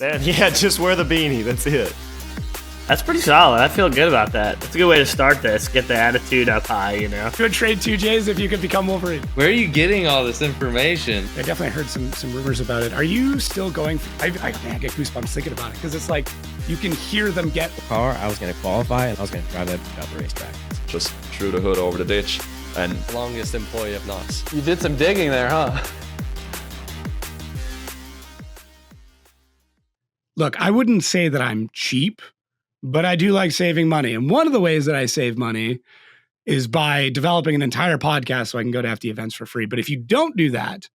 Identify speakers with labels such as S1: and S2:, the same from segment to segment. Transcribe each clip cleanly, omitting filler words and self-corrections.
S1: Man, yeah, just wear the beanie. That's it.
S2: That's pretty solid. I feel good about that. That's a good way to start this. Get the attitude up high, you know.
S3: Good trade 2Js if you could become Wolverine.
S4: Where are you getting all this information?
S3: I definitely heard some rumors about it. Are you still going? I get goosebumps thinking about it because it's like you can hear them get.
S5: Car, I was going to qualify and I was going to drive that out the racetrack.
S6: Just threw the hood over the ditch and
S7: longest employee of Knox.
S4: You did some digging there, huh?
S3: Look, I wouldn't say that I'm cheap, but I do like saving money. And one of the ways that I save money is by developing an entire podcast so I can go to FD events for free. But if you don't do that,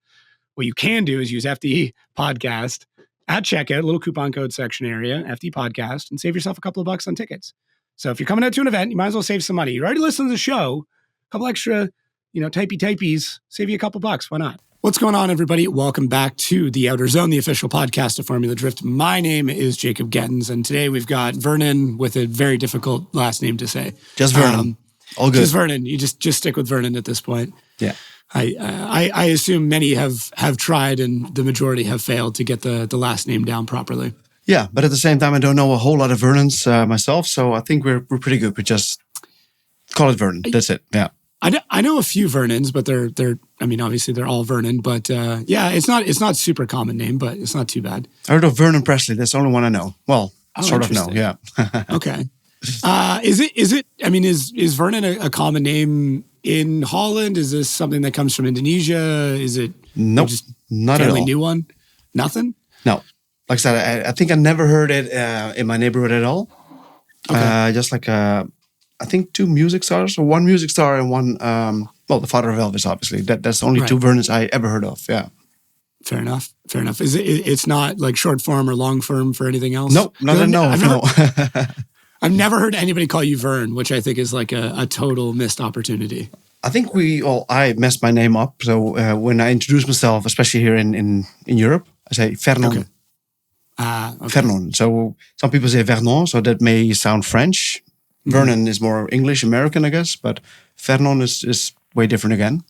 S3: what you can do is use FD podcast at checkout, little coupon code section area, FD podcast, and save yourself a couple of bucks on tickets. So if you're coming out to an event, you might as well save some money. You're already listening to the show, a couple extra, typies, save you a couple bucks. Why not? What's going on, everybody? Welcome back to the Outerzone, the official podcast of Formula Drift. My name is Jacob Gettins, and today we've got Vernon with a very difficult last name to say.
S8: Just Vernon. All good.
S3: Just Vernon. You just stick with Vernon at this point.
S8: Yeah.
S3: I assume many have tried and the majority have failed to get the last name down properly.
S8: Yeah, but at the same time, I don't know a whole lot of Vernons myself, so I think we're pretty good. We just call it Vernon. That's it. Yeah.
S3: I know a few Vernons, but they're obviously they're all Vernon, but yeah, it's not super common name, but it's not too bad.
S8: I heard of Vernon Presley. That's the only one I know. Well, sort of know. Yeah.
S3: Okay. Is Vernon a common name in Holland? Is this something that comes from Indonesia? Is it
S8: nope,
S3: just
S8: not at all.
S3: New one? Nothing?
S8: No. Like I said, I think I never heard it in my neighborhood at all. Okay. Just like I think two music stars, or one music star and one, the father of Elvis, obviously. That's the only two Vernons I ever heard of, yeah.
S3: Fair enough. Is it's not like short form or long form for anything else?
S8: Nope, no.
S3: I've never heard anybody call you Vern, which I think is like a total missed opportunity.
S8: I think I messed my name up. So when I introduce myself, especially here in Europe, I say Vernon.
S3: Okay. Okay.
S8: Vernon. So some people say Vernon, so that may sound French. Vernon is more English, American, I guess, but Vernon is way different again.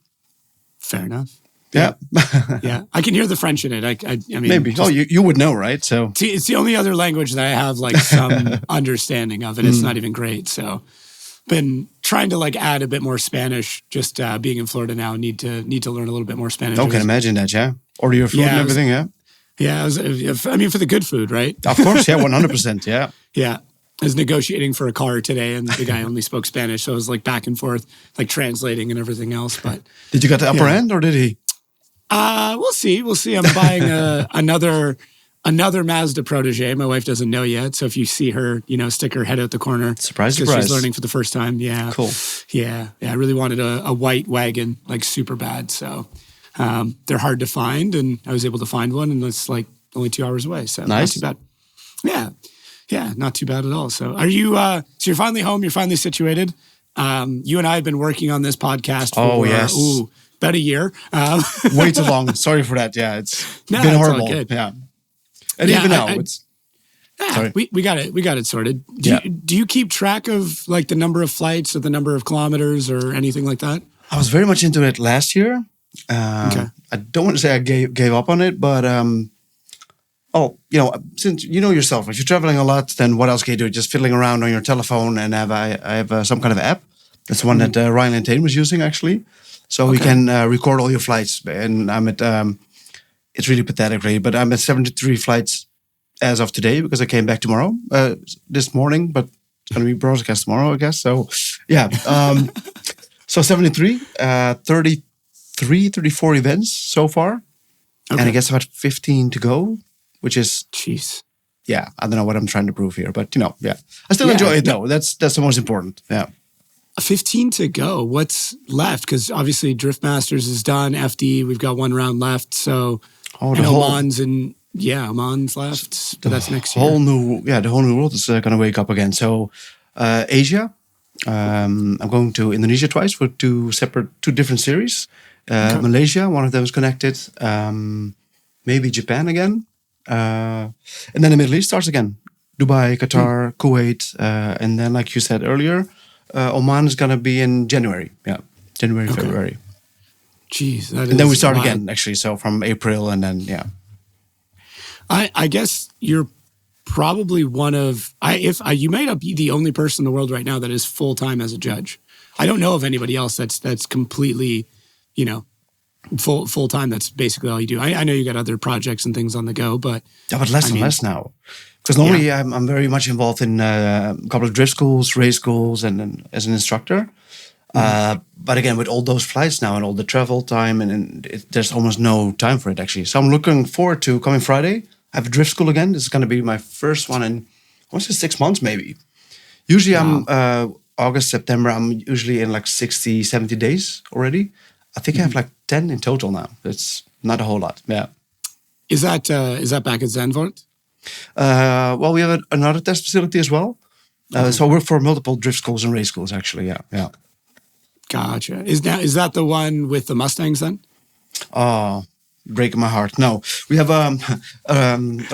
S3: Fair enough.
S8: Yeah.
S3: Yeah. I can hear the French in it. I mean,
S8: maybe. You would know, right? So
S3: it's the only other language that I have like some understanding of, and it's not even great. So been trying to like add a bit more Spanish, just being in Florida now, need to learn a little bit more Spanish.
S8: I can imagine that, yeah. Order your food and everything, yeah.
S3: Yeah. For the good food, right?
S8: Of course, yeah, 100%, yeah.
S3: Yeah. I was negotiating for a car today, and the guy only spoke Spanish, so I was like back and forth, like translating and everything else. But
S8: did you get the upper end, or did he?
S3: We'll see. I'm buying another Mazda Protege. My wife doesn't know yet, so if you see her, stick her head out the corner.
S8: Surprise!
S3: She's learning for the first time. Yeah,
S8: cool.
S3: Yeah. I really wanted a white wagon, like super bad. So they're hard to find, and I was able to find one, and it's like only 2 hours away. So
S8: nice.
S3: Not too bad. Yeah, not too bad at all. So are you, so you're finally home, you're finally situated. You and I have been working on this podcast for about a year.
S8: Way too long. Sorry for that. Yeah, it's been horrible. Yeah. And even now, sorry.
S3: We got it sorted. Do you keep track of like the number of flights or the number of kilometers or anything like that?
S8: I was very much into it last year. Okay. I don't want to say I gave up on it, but since you know yourself, if you're traveling a lot, then what else can you do? Just fiddling around on your telephone, and I have some kind of app. That's the one that Ryan Lantane was using, actually. So we can record all your flights. And I'm at, it's really pathetic, really, but I'm at 73 flights as of today because I came back this morning, but it's going to be broadcast tomorrow, I guess. So, yeah. So 73, 34 events so far. Okay. And I guess about 15 to go. Which is,
S3: jeez,
S8: yeah. I don't know what I'm trying to prove here, but yeah. I still enjoy it though. That's the most important. Yeah.
S3: 15 to go. What's left? Because obviously Drift Masters is done. FD, we've got one round left. So Oman's left. So that's next year.
S8: The whole new world is going to wake up again. So Asia. I'm going to Indonesia twice for two different series. Malaysia, one of them is connected. Maybe Japan again. And then the Middle East starts again. Dubai, Qatar, Kuwait. And then, like you said earlier, Oman is going to be in January. Yeah, January, February.
S3: Jeez.
S8: And then we start again, actually. So from April and then, yeah.
S3: I guess you're probably one of you might not be the only person in the world right now that is full time as a judge. I don't know of anybody else that's completely, full time. That's basically all you do. I know you got other projects and things on the go, but
S8: less and less now. Because normally I'm very much involved in a couple of drift schools, race schools, and as an instructor. But again, with all those flights now and all the travel time, there's almost no time for it actually. So I'm looking forward to coming Friday. I have a drift school again. This is going to be my first one in, I want to say 6 months maybe. Usually I'm August, September, I'm usually in like 60, 70 days already. I think I have like 10 in total now. It's not a whole lot, yeah.
S3: Is that back at Zandvoort?
S8: Well, we have another test facility as well. So I work for multiple drift schools and race schools actually, yeah.
S3: Gotcha. Is that the one with the Mustangs then?
S8: Oh, breaking my heart. No, we have a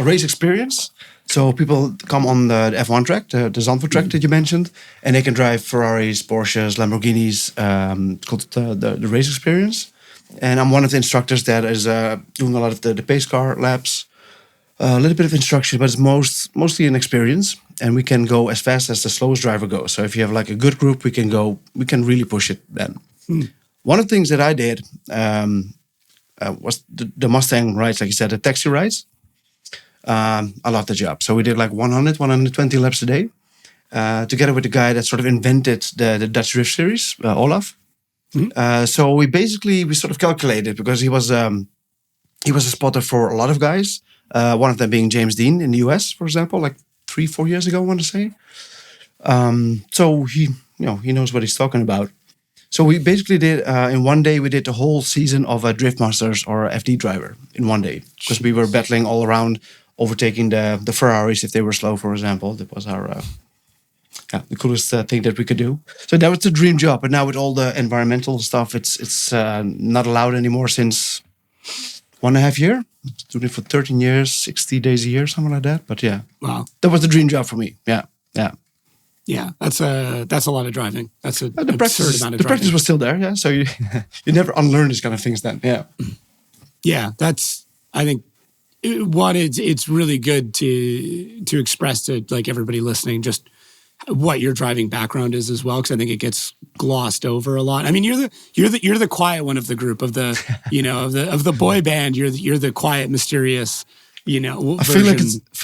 S8: race experience. So people come on the F1 track, the Zandvoort track that you mentioned, and they can drive Ferraris, Porsches, Lamborghinis. It's called the race experience. And I'm one of the instructors that is doing a lot of the pace car laps, a little bit of instruction, but it's mostly an experience. And we can go as fast as the slowest driver goes. So if you have like a good group, we can really push it then. One of the things that I did was the Mustang rides, like you said, the taxi rides. I love the job. So we did like 120 laps a day, together with the guy that sort of invented the Dutch Drift Series, Olaf. So we sort of calculated because he was a spotter for a lot of guys. One of them being James Dean in the US, for example, like 3-4 years ago, I want to say. So he knows what he's talking about. So we basically did, in one day, we did the whole season of a Drift Masters or a FD driver in one day. Because we were battling all around, overtaking the Ferraris if they were slow, for example. That was our, the coolest thing that we could do. So that was the dream job. But now with all the environmental stuff, it's not allowed anymore since 1.5 years. Doing it for 13 years, 60 days a year, something like that. But yeah,
S3: wow,
S8: that was the dream job for me. Yeah.
S3: That's a lot of driving. That's
S8: the practice was still there. Yeah, so you never unlearn these kind of things then.
S3: Yeah. That's, I think, it's really good to express to like everybody listening just what your driving background is as well, because I think it gets glossed over a lot. I mean, you're the quiet one of the group of the of the boy band. You're the quiet, mysterious. I feel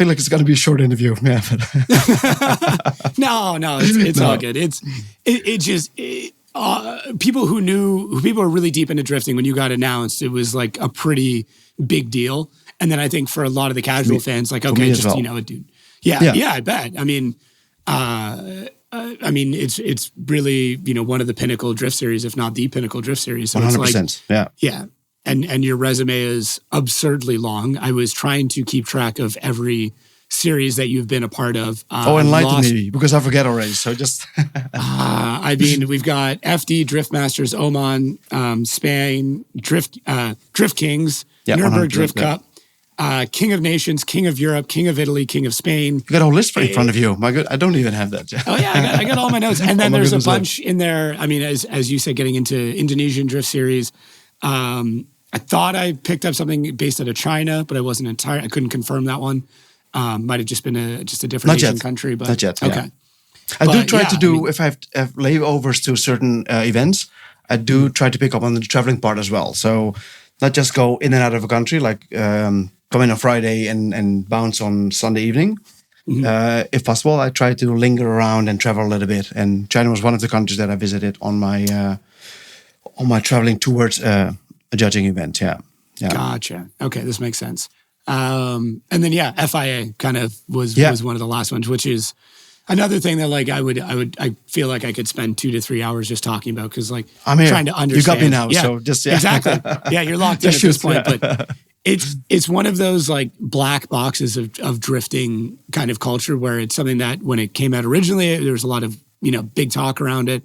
S3: like it's going to be a short interview. Yeah, but no, it's all good. It just people who are really deep into drifting. When you got announced, it was like a pretty big deal. And then I think for a lot of the casual fans, like, okay, just well. Dude, yeah, I bet. I mean, it's really one of the pinnacle drift series, if not the pinnacle drift series. So
S8: 100%.
S3: It's like, yeah. And your resume is absurdly long. I was trying to keep track of every series that you've been a part of.
S8: Enlighten me, because I forget already. So just...
S3: I mean, we've got FD, Drift Masters, Oman, Spain, Drift Kings, Nürburgring Drift Cup, King of Nations, King of Europe, King of Italy, King of Spain.
S8: You got a whole list in front of you. My God, I don't even have that.
S3: Oh yeah, I got all my notes. And then there's a bunch in there. I mean, as you said, getting into Indonesian Drift Series. I thought I picked up something based out of China, but I wasn't entirely. I couldn't confirm that one. Might have just been a different Asian country, but
S8: not yet.
S3: Okay.
S8: Yeah. I do try to do if I have layovers to certain events. I do try to pick up on the traveling part as well. So not just go in and out of a country, like come in on Friday and bounce on Sunday evening. If possible, I try to linger around and travel a little bit. And China was one of the countries that I visited on my traveling towards a judging event. Yeah.
S3: Gotcha. Okay, this makes sense. And then FIA kind of was one of the last ones, which is another thing that like I feel like I could spend 2 to 3 hours just talking about, because like I'm
S8: here.
S3: Trying to understand.
S8: You got me now, so just
S3: exactly. Yeah, you're locked in at this point. But it's one of those like black boxes of drifting kind of culture, where it's something that when it came out originally, there was a lot of big talk around it,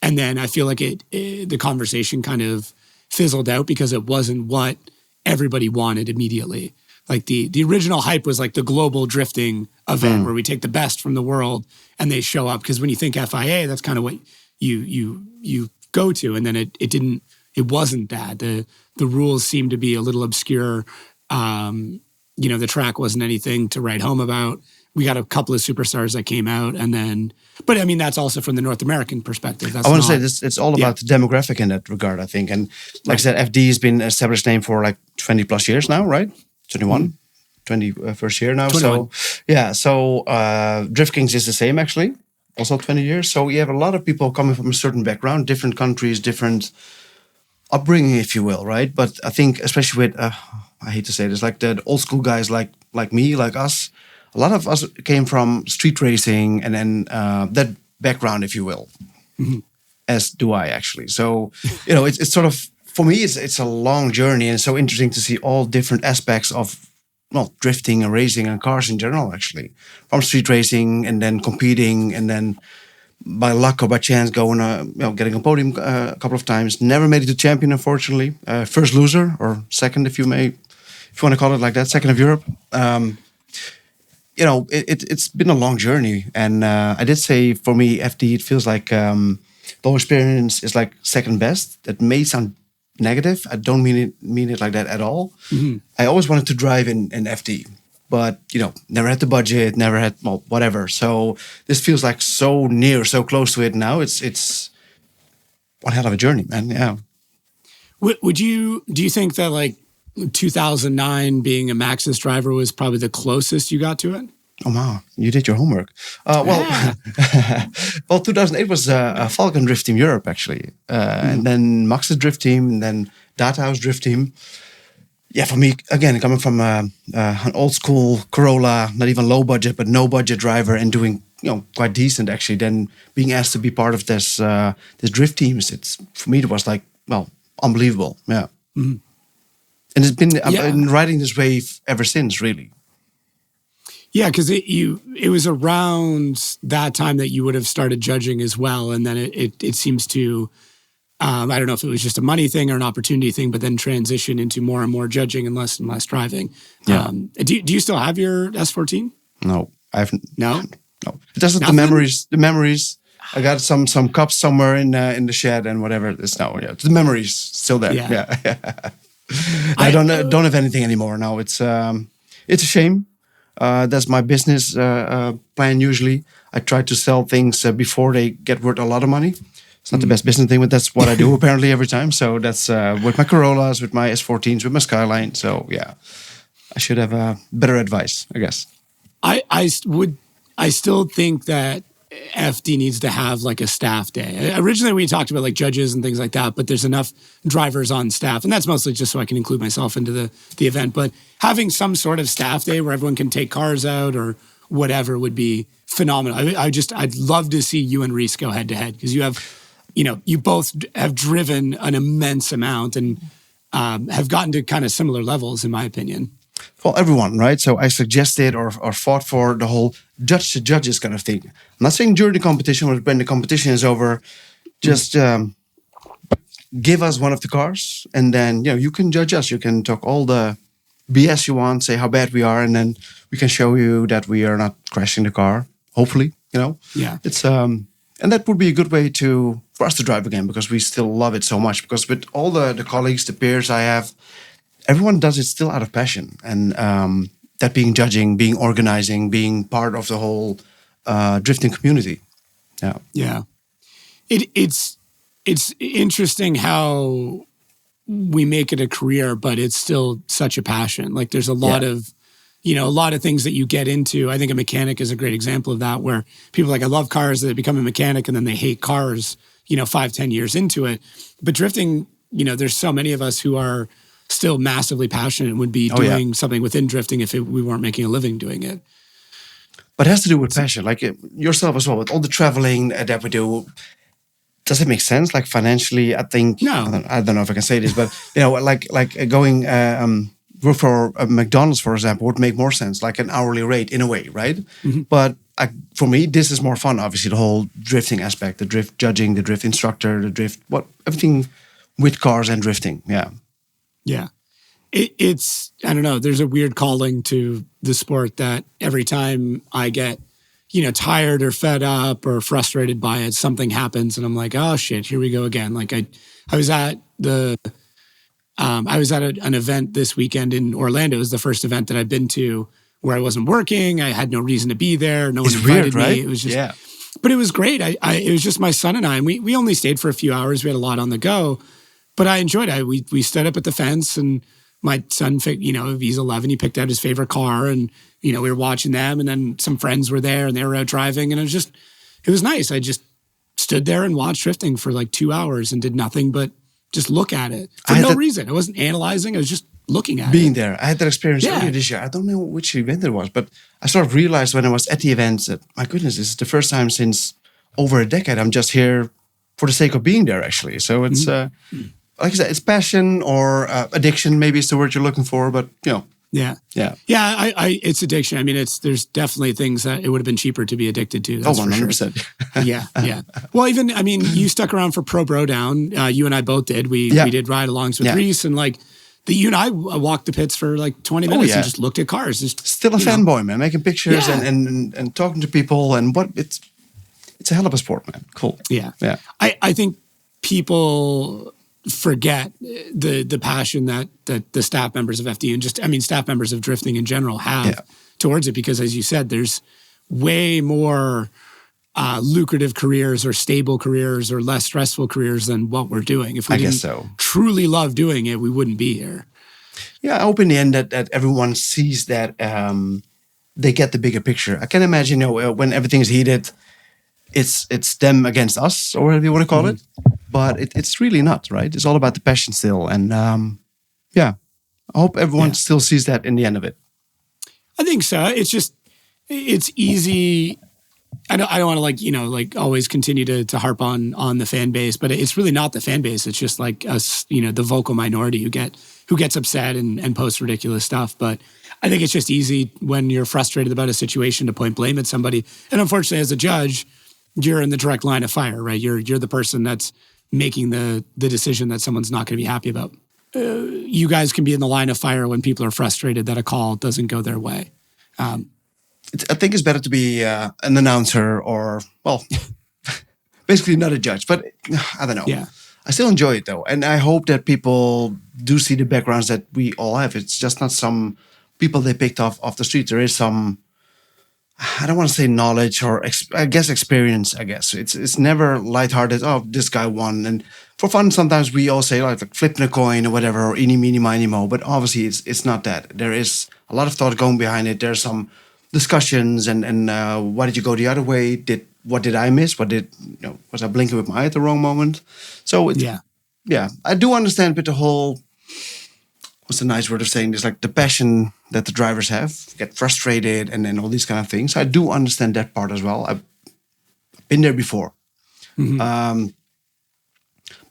S3: and then I feel like the conversation kind of fizzled out because it wasn't what everybody wanted immediately. Like the original hype was like the global drifting event where we take the best from the world and they show up. Because when you think FIA, that's kind of what you go to. And then it wasn't that. The rules seemed to be a little obscure. the track wasn't anything to write home about. We got a couple of superstars that came out, and then, but I mean, that's also from the North American perspective. That's
S8: I want to say this, it's all about the demographic in that regard, I think. And like I said, FD has been an established name for like 20 plus years now, right? 21, 21st year now.
S3: 21.
S8: So Drift Kings is the same, actually. Also 20 years. So you have a lot of people coming from a certain background, different countries, different upbringing, if you will, right? But I think, especially with, I hate to say this, like the old school guys like me, like us, a lot of us came from street racing and then that background, if you will, as do I actually. So, it's sort of, for me, it's a long journey, and it's so interesting to see all different aspects of, drifting and racing and cars in general, actually. From street racing and then competing and then by luck or by chance going, getting a podium a couple of times. Never made it to champion, unfortunately. First loser, or second, if you want to call it like that, second of Europe. It's been a long journey. And I did say, for me, FD, it feels like the whole experience is like second best. That may sound negative. I don't mean it like that at all. Mm-hmm. I always wanted to drive in FD, but never had the budget, never had whatever. So this feels like so near, so close to it now. It's one hell of a journey, man. Yeah.
S3: Do you think that like 2009 being a Maxxis driver was probably the closest you got to it?
S8: Oh wow, you did your homework. Well, 2008 was Falcon Drift Team Europe actually, and then Maxxis Drift Team, and then Data House Drift Team. Yeah, for me again, coming from an old school Corolla, not even low budget, but no budget driver, and doing quite decent actually. Then being asked to be part of this drift teams, for me it was like unbelievable. Yeah, and it's been I've been riding this wave ever since, really.
S3: Yeah, because it was around that time that you would have started judging as well, and then it seems to, I don't know if it was just a money thing or an opportunity thing, but then transition into more and more judging and less driving. Yeah. Do you still have your S14?
S8: No, I haven't.
S3: No.
S8: It doesn't. The memories. I got some cups somewhere in the shed and whatever. It's now. Yeah, the memories still there. Yeah. I don't have anything anymore now. It's a shame. That's my business plan usually. I try to sell things before they get worth a lot of money. It's not the best business thing, but that's what I do apparently every time. So that's with my Corollas, with my S14s, with my Skyline. So yeah, I should have better advice, I guess. I still think that FD needs to have like a staff day. Originally we talked about like judges and things like that, but there's enough drivers on staff, and that's mostly just so I can include myself into the event. But having some sort of staff day where everyone can take cars out or whatever would be phenomenal. I'd love to see you and Reese go head to head, because you both have driven an immense amount and have gotten to kind of similar levels, in my opinion. Well, everyone, right? So I suggested or fought for the whole judge to judges kind of thing. I'm not saying during the competition, but when the competition is over, just give us one of the cars, and then you can judge us. You can talk all the BS you want, say how bad we are, and then we can show you that we are not crashing the car. Hopefully,
S3: Yeah.
S8: It's and that would be a good way for us to drive again, because we still love it so much. Because with all the colleagues, the peers I have, everyone does it still out of passion, and that being judging, being organizing, being part of the whole drifting community.
S3: Yeah. It's interesting how we make it a career, but it's still such a passion. Like there's a lot of, a lot of things that you get into. I think a mechanic is a great example of that, where people are like, I love cars, they become a mechanic and then they hate cars, 5-10 years into it. But drifting, there's so many of us who are still massively passionate and would be doing something within drifting if we weren't making a living doing it.
S8: But it has to do with passion, like yourself as well, with all the traveling that we do. Does it make sense? Like financially, I think,
S3: no.
S8: I don't know if I can say this, but like going work for McDonald's, for example, would make more sense, like an hourly rate in a way, right? Mm-hmm. But for me, this is more fun, obviously, the whole drifting aspect, the drift judging, the drift instructor, the drift, everything with cars and drifting. Yeah.
S3: Yeah. It's, I don't know, there's a weird calling to the sport that every time I get, tired or fed up or frustrated by it, something happens and I'm like, oh shit, here we go again. Like I was at the I was at an event this weekend in Orlando. It was the first event that I've been to where I wasn't working. I had no reason to be there. No one
S8: It's
S3: invited
S8: weird, right?
S3: me. It was just,
S8: Yeah.
S3: but it was great. It was just my son and I, and we only stayed for a few hours. We had a lot on the go, but I enjoyed it. We stood up at the fence, and my son, he's 11. He picked out his favorite car, and we were watching them. And then some friends were there, and they were out driving, and it was nice. I just stood there and watched drifting for like 2 hours and did nothing but just look at it for no reason. I wasn't analyzing. I was just looking at
S8: Being
S3: it.
S8: there. I had that experience earlier this year. I don't know which event it was, but I sort of realized when I was at the event that, my goodness, this is the first time since over a decade I'm just here for the sake of being there, actually. So it's, like I said, it's passion or addiction, maybe is the word you're looking for, but,
S3: Yeah. It's addiction. I mean, there's definitely things that it would have been cheaper to be addicted to. That's
S8: 100%.
S3: For sure. Yeah. Well, you stuck around for Pro Bro Down. You and I both did. We did ride-alongs with Reese, and you and I walked the pits for like 20 minutes and just looked at cars.
S8: Still a fanboy, man, making pictures and talking to people, and it's a hell of a sport, man. Cool.
S3: Yeah. I think people forget the passion that the staff members of FD and staff members of drifting in general have towards it, because as you said, there's way more lucrative careers or stable careers or less stressful careers than what we're doing. If we didn't truly love doing it, we wouldn't be here.
S8: Yeah, I hope in the end that everyone sees that they get the bigger picture. I can imagine, when everything's heated, it's them against us, or whatever you want to call it. But it's really not, right? It's all about the passion still. And I hope everyone still sees that in the end of it.
S3: I think so. It's easy. I don't want to always continue to harp on the fan base, but it's really not the fan base. It's just like us, the vocal minority who gets upset and posts ridiculous stuff. But I think it's just easy when you're frustrated about a situation to point blame at somebody. And unfortunately, as a judge, you're in the direct line of fire, right? You're the person that's making the decision that someone's not going to be happy about. You guys can be in the line of fire when people are frustrated that a call doesn't go their way.
S8: I think it's better to be an announcer or, basically not a judge. But I don't know.
S3: Yeah.
S8: I still enjoy it, though. And I hope that people do see the backgrounds that we all have. It's just not some people they picked off the street. There is some, I don't want to say knowledge or experience. It's never lighthearted. Oh, this guy won, and for fun sometimes we all say like flipping a coin or whatever, or eeny meeny miny mo. But obviously it's not that. There is a lot of thought going behind it. There's some discussions and why did you go the other way? What did I miss? Was I blinking with my eye at the wrong moment? So I do understand with the whole. What's the nice word of saying this? Like the passion that the drivers have, get frustrated, and then all these kind of things. I do understand that part as well. I've been there before. Mm-hmm.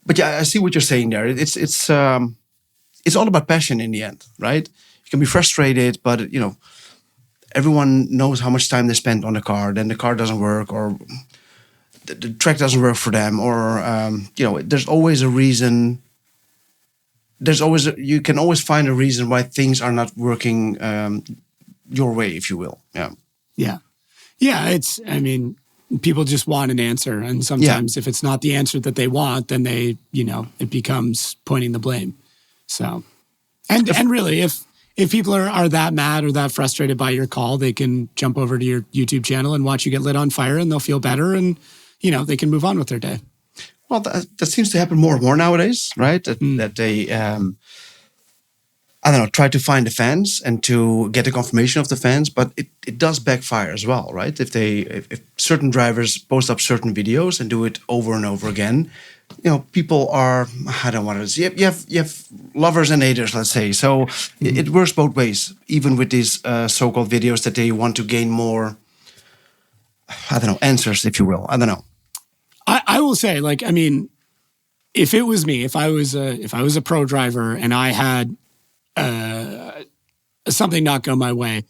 S8: But yeah, I see what you're saying there. It's all about passion in the end, right? You can be frustrated, but everyone knows how much time they spent on the car. Then the car doesn't work, or the track doesn't work for them, or there's always a reason. You can always find a reason why things are not working your way, if you will. Yeah.
S3: People just want an answer, and sometimes if it's not the answer that they want, then it becomes pointing the blame. So, and really, if people are that mad or that frustrated by your call, they can jump over to your YouTube channel and watch you get lit on fire, and they'll feel better, and they can move on with their day.
S8: Well, that seems to happen more and more nowadays, right? That they, try to find the fans and to get the confirmation of the fans, but it does backfire as well, right? If certain drivers post up certain videos and do it over and over again, people are, I don't want to say, you have lovers and haters, let's say. So it works both ways, even with these so-called videos that they want to gain more, answers, if you will. I don't know.
S3: I will say, if it was me, if I was a pro driver and I had something not go my way,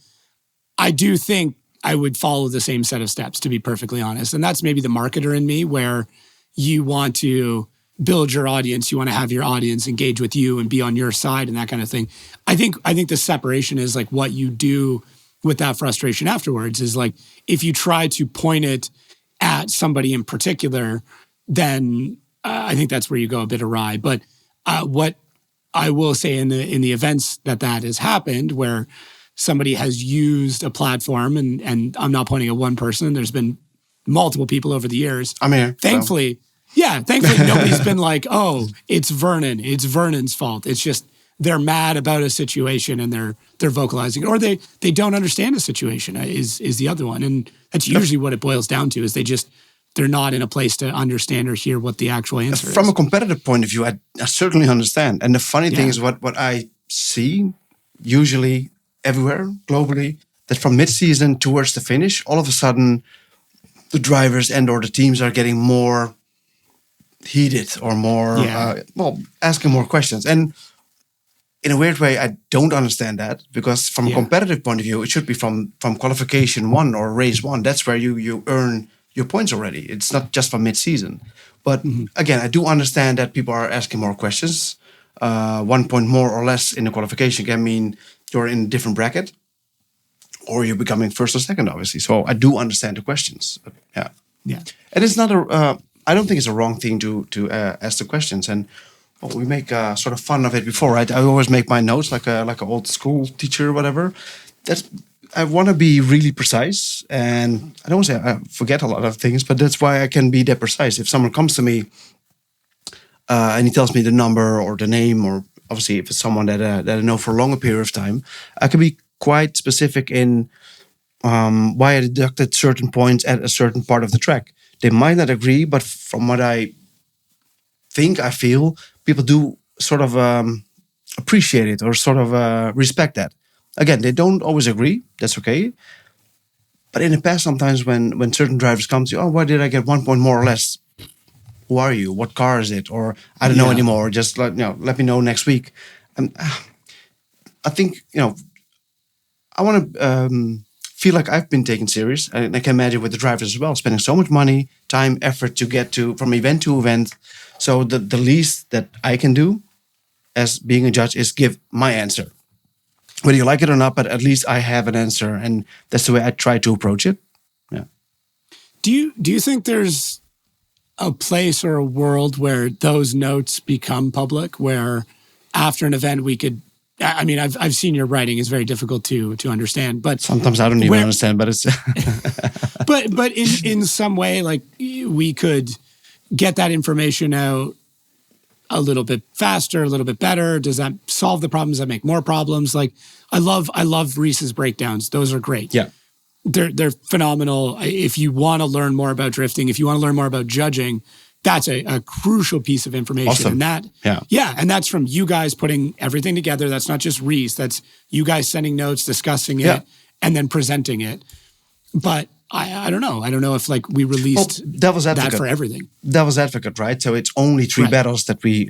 S3: I do think I would follow the same set of steps, to be perfectly honest. And that's maybe the marketer in me, where you want to build your audience, you want to have your audience engage with you and be on your side and that kind of thing. I think the separation is like what you do with that frustration afterwards is like, if you try to point it at somebody in particular, then I think that's where you go a bit awry. But what I will say in the events that has happened where somebody has used a platform, and I'm not pointing at one person, there's been multiple people over the years.
S8: I'm here.
S3: Thankfully, nobody's been like, oh, it's Vernon's fault. It's just they're mad about a situation and they're vocalizing, or they don't understand a situation is the other one. And that's usually what it boils down to, is they're not in a place to understand or hear what the actual answer is.
S8: From a competitive point of view, I certainly understand. And the funny thing is what I see usually everywhere globally, that from mid-season towards the finish, all of a sudden the drivers and or the teams are getting more heated or more, asking more questions. And in a weird way, I don't understand that, because from a competitive point of view, it should be from qualification 1 or race 1. That's where you earn your points already. It's not just from mid-season. But again, I do understand that people are asking more questions. 1 point more or less in the qualification can mean you're in a different bracket, or you're becoming first or second, obviously. So I do understand the questions. Yeah. And it's not I don't think it's a wrong thing to ask the questions. And we make sort of fun of it before, right? I always make my notes like an old school teacher or whatever. I want to be really precise, and I don't want to say I forget a lot of things, but that's why I can be that precise. If someone comes to me and he tells me the number or the name, or obviously if it's someone that I know for a longer period of time, I can be quite specific in why I deducted certain points at a certain part of the track. They might not agree, but from what I feel, people do sort of appreciate it or sort of respect that. Again, they don't always agree. That's okay. But in the past, sometimes when certain drivers come to you, oh, why did I get 1 point more or less? Who are you? What car is it? Or I don't know anymore. Just let me know next week. And I think, I want to feel like I've been taken serious. And I can imagine with the drivers as well, spending so much money, time, effort to get from event to event. So the least that I can do as being a judge is give my answer. Whether you like it or not, but at least I have an answer, and that's the way I try to approach it. Yeah. Do
S3: you think there's a place or a world where those notes become public, where after an event we could? I mean, I've seen your writing is very difficult to understand, but
S8: sometimes I don't even understand. But it's
S3: but in some way, like we could get that information out a little bit faster, a little bit better? Does that solve the problems? Does that make more problems? Like, I love Reese's breakdowns. Those are great.
S8: Yeah.
S3: They're phenomenal. If you want to learn more about drifting, if you want to learn more about judging, that's a crucial piece of information.
S8: Awesome.
S3: And and that's from you guys putting everything together. That's not just Reese. That's you guys sending notes, discussing it, and then presenting it. But I don't know. I don't know if like we released that for everything.
S8: Devil's advocate, right? So it's only 3 battles that we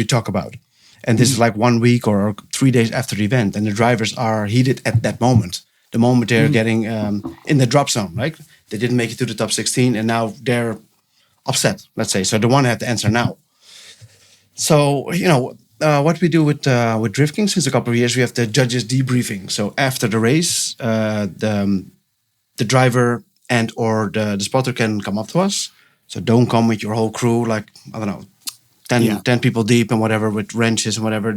S8: talk about, and this is like 1 week or 3 days after the event, and the drivers are heated at that moment. The moment they're getting in the drop zone, right? They didn't make it to the top 16, and now they're upset. Let's say so. The one had to answer now. So what we do with drifting since a couple of years, we have the judges debriefing. So after the race, the driver and or the spotter can come up to us. So don't come with your whole crew, like, I don't know, 10 people deep and whatever, with wrenches and whatever.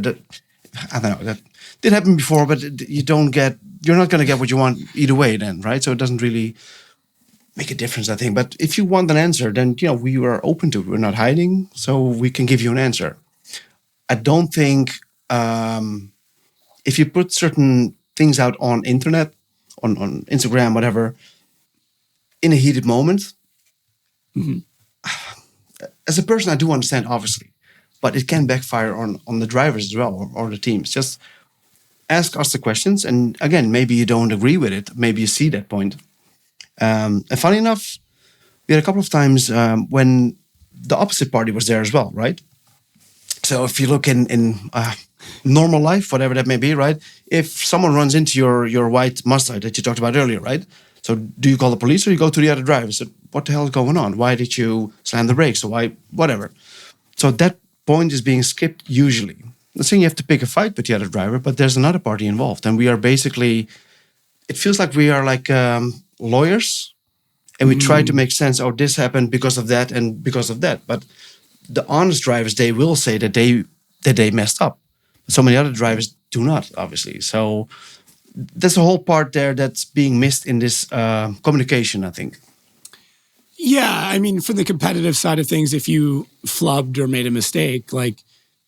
S8: I don't know, that did happen before, but you're not going to get what you want either way then, right? So it doesn't really make a difference, I think. But if you want an answer, then, we are open to it. We're not hiding, so we can give you an answer. I don't think if you put certain things out on internet, on Instagram, whatever, in a heated moment, as a person, I do understand, obviously, but it can backfire on the drivers as well, or the teams. Just ask us the questions, and again, maybe you don't agree with it, maybe you see that point. And funny enough, we had a couple of times when the opposite party was there as well, right? So if you look in normal life, whatever that may be, right? If someone runs into your white Mustang that you talked about earlier, right? So do you call the police or you go to the other driver? So what the hell is going on? Why did you slam the brakes? Or why, whatever. So that point is being skipped usually. I'm not saying you have to pick a fight with the other driver, but there's another party involved. And we are basically, it feels like we are like lawyers, and we try to make sense, oh, this happened because of that and because of that. But the honest drivers, they will say that they messed up. So many other drivers do not, obviously. So there's a whole part there that's being missed in this communication, I think.
S3: Yeah, I mean, from the competitive side of things, if you flubbed or made a mistake, like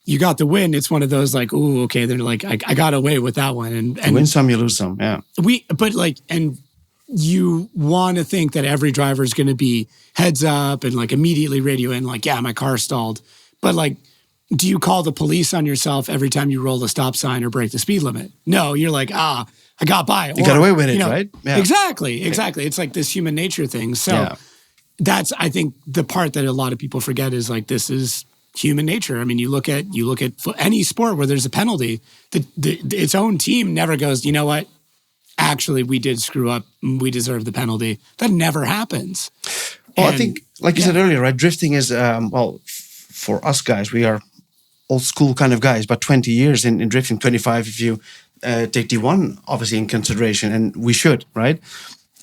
S3: you got the win, it's one of those like, ooh, okay, they're like, I got away with that one. And
S8: you win some, you lose some, yeah.
S3: And you want to think that every driver is going to be heads up and like immediately radio in, like, yeah, my car stalled. But like, do you call the police on yourself every time you roll the stop sign or break the speed limit? No, you're like, I got by.
S8: You got away with it, right?
S3: Yeah. Exactly. It's like this human nature thing. So that's, I think, the part that a lot of people forget is like, this is human nature. I mean, you look at any sport where there's a penalty, its own team never goes, you know what? Actually, we did screw up. We deserve the penalty. That never happens.
S8: Well, I think, like you said earlier, right? Drifting is, for us guys, we are old school kind of guys, but 20 years in drifting, 25 if you take D1 obviously in consideration, and we should, right?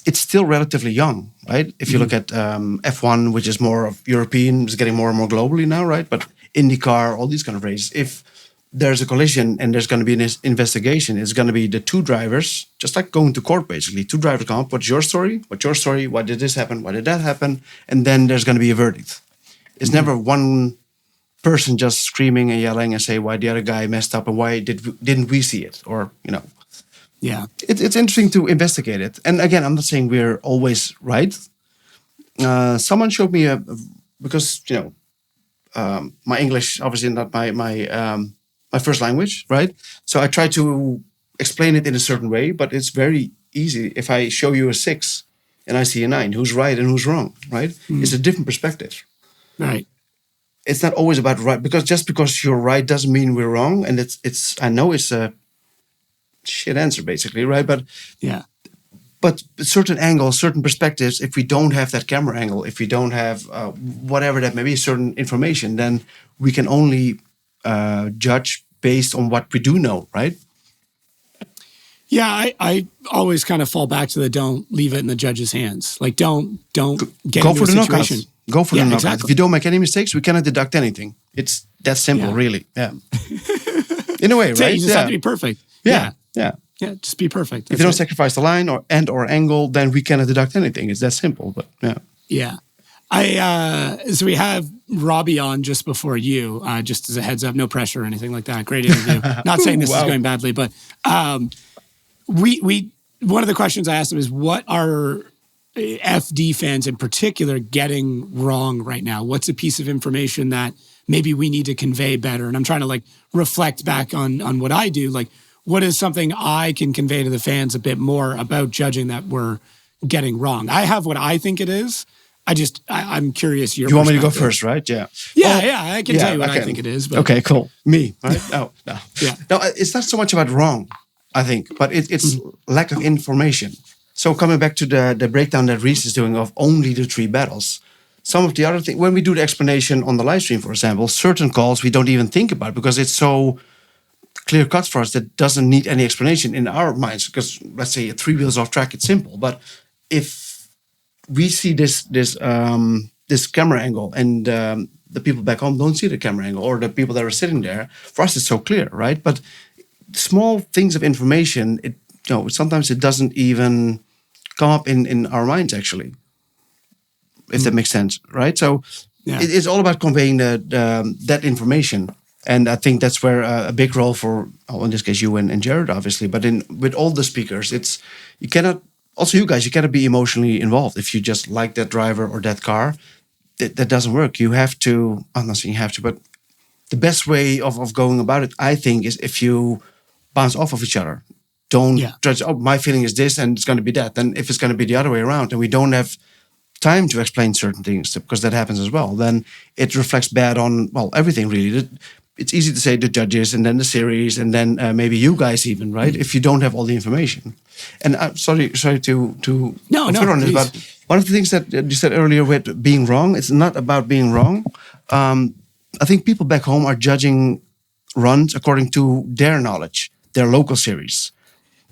S8: It's still relatively young, right? If you look at F1, which is more of European, is getting more and more globally now, right? But IndyCar, all these kind of races, if there's a collision and there's going to be an investigation, it's going to be the two drivers, just like going to court basically. Two drivers come up, what's your story? What's your story? Why did this happen? Why did that happen? And then there's going to be a verdict. It's never one person just screaming and yelling and say why the other guy messed up and why didn't we see it, or
S3: Yeah,
S8: it's interesting to investigate it. And again, I'm not saying we're always right. Someone showed me because my English obviously not my first language, right? So I try to explain it in a certain way, but it's very easy. If I show you a 6 and I see a 9, who's right and who's wrong, right? It's a different perspective,
S3: right.
S8: It's not always about right, because just because you're right doesn't mean we're wrong. And it's I know it's a shit answer basically, right? But certain angles, certain perspectives, if we don't have that camera angle, if we don't have whatever that may be, certain information, then we can only judge based on what we do know, right?
S3: Yeah, I always kind of fall back to don't leave it in the judge's hands. Like, don't get
S8: go
S3: into
S8: for
S3: a
S8: the
S3: situation.
S8: knockouts. Go for the knockouts.
S3: Exactly.
S8: If you don't make any mistakes, we cannot deduct anything. It's that simple, really. Yeah. In a way, right?
S3: You just have to be perfect.
S8: Yeah.
S3: Just be perfect.
S8: If you don't sacrifice the line or angle, then we cannot deduct anything. It's that simple. But
S3: yeah. So we have Robbie on just before you, just as a heads up, no pressure or anything like that. Great interview. Not saying this is going badly, but we one of the questions I asked him is, what are FD fans in particular getting wrong right now? What's a piece of information that maybe we need to convey better? And I'm trying to like reflect back on what I do. Like, what is something I can convey to the fans a bit more about judging that we're getting wrong? I have what I think it is. I'm curious. You
S8: want me to go first, right? Yeah.
S3: I can tell you what I think it is. But.
S8: Okay, cool. Me, right? No.
S3: Yeah.
S8: No, it's not so much about wrong, I think, but it's lack of information. So coming back to the breakdown that Reese is doing of only the 3 battles, some of the other things, when we do the explanation on the live stream, for example, certain calls we don't even think about because it's so clear cut for us that doesn't need any explanation in our minds. Because let's say 3 wheels off track, it's simple. But if we see this camera angle and the people back home don't see the camera angle, or the people that are sitting there, for us it's so clear, right? But small things of information, sometimes it doesn't even come up in our minds actually, if that makes sense, right? So it's all about conveying that information. And I think that's where a big role for, in this case, you and Jared, obviously, but with all the speakers, you cannot be emotionally involved. If you just like that driver or that car, that doesn't work. You have to, I'm not saying you have to, but the best way of going about it, I think, is if you bounce off of each other. Don't judge, my feeling is this and it's going to be that. And if it's going to be the other way around and we don't have time to explain certain things, because that happens as well, then it reflects bad on, everything really. It's easy to say the judges and then the series and then maybe you guys even, right? If you don't have all the information. And I'm sorry to on this, but one of the things that you said earlier with being wrong, it's not about being wrong. I think people back home are judging runs according to their knowledge, their local series.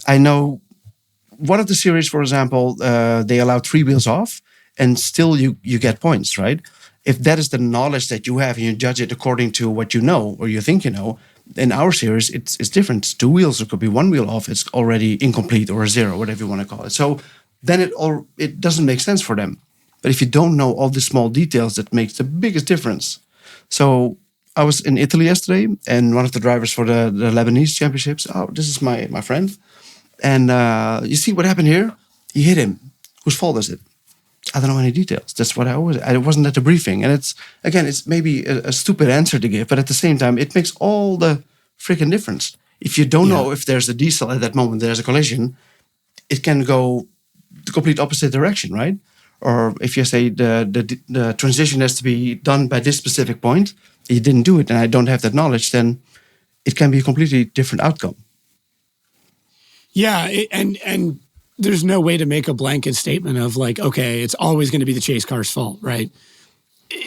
S8: I know one of the series, for example, they allow 3 wheels off and still you get points, right? If that is the knowledge that you have and you judge it according to what you know or you think you know, in our series, it's different. It's 2 wheels. It could be 1 wheel off. It's already incomplete or a zero, whatever you want to call it. So then it doesn't make sense for them. But if you don't know all the small details, that makes the biggest difference. So I was in Italy yesterday, and one of the drivers for the Lebanese championships. Oh, this is my friend. And you see what happened here? He hit him. Whose fault is it? I don't know any details. That's what I wasn't at the briefing. And it's maybe a stupid answer to give, but at the same time, it makes all the freaking difference. If you don't know if there's a diesel at that moment, there's a collision, it can go the complete opposite direction, right? Or if you say the transition has to be done by this specific point, you didn't do it, and I don't have that knowledge, then it can be a completely different outcome.
S3: Yeah, and there's no way to make a blanket statement of like, okay, it's always going to be the chase car's fault, right?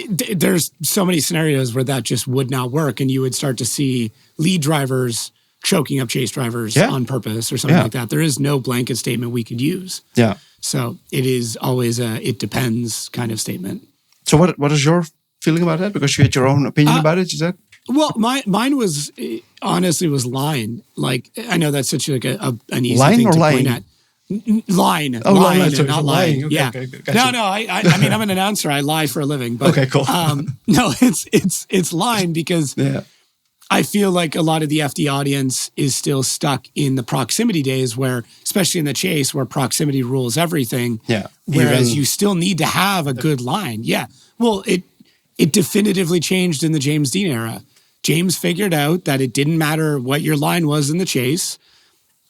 S3: There's so many scenarios where that just would not work, and you would start to see lead drivers choking up chase drivers on purpose or something like that. There is no blanket statement we could use. Yeah. So it is always a it depends kind of statement.
S8: So what is your feeling about that? Because you had your own opinion about it, you said?
S3: Well, mine was honestly was line. Like I know that's such like an easy
S8: line
S3: thing
S8: or
S3: to
S8: line?
S3: point at. Line.
S8: Oh, line,
S3: and not lying.
S8: Okay,
S3: yeah.
S8: okay, gotcha.
S3: No. I mean, I'm an announcer. I lie for a living. But,
S8: okay, cool.
S3: No, it's line because I feel like a lot of the FD audience is still stuck in the proximity days where, especially in the chase, where proximity rules everything. Yeah. Whereas you still need to have a good line. Yeah. Well, it definitively changed in the James Dean era. James figured out that it didn't matter what your line was in the chase.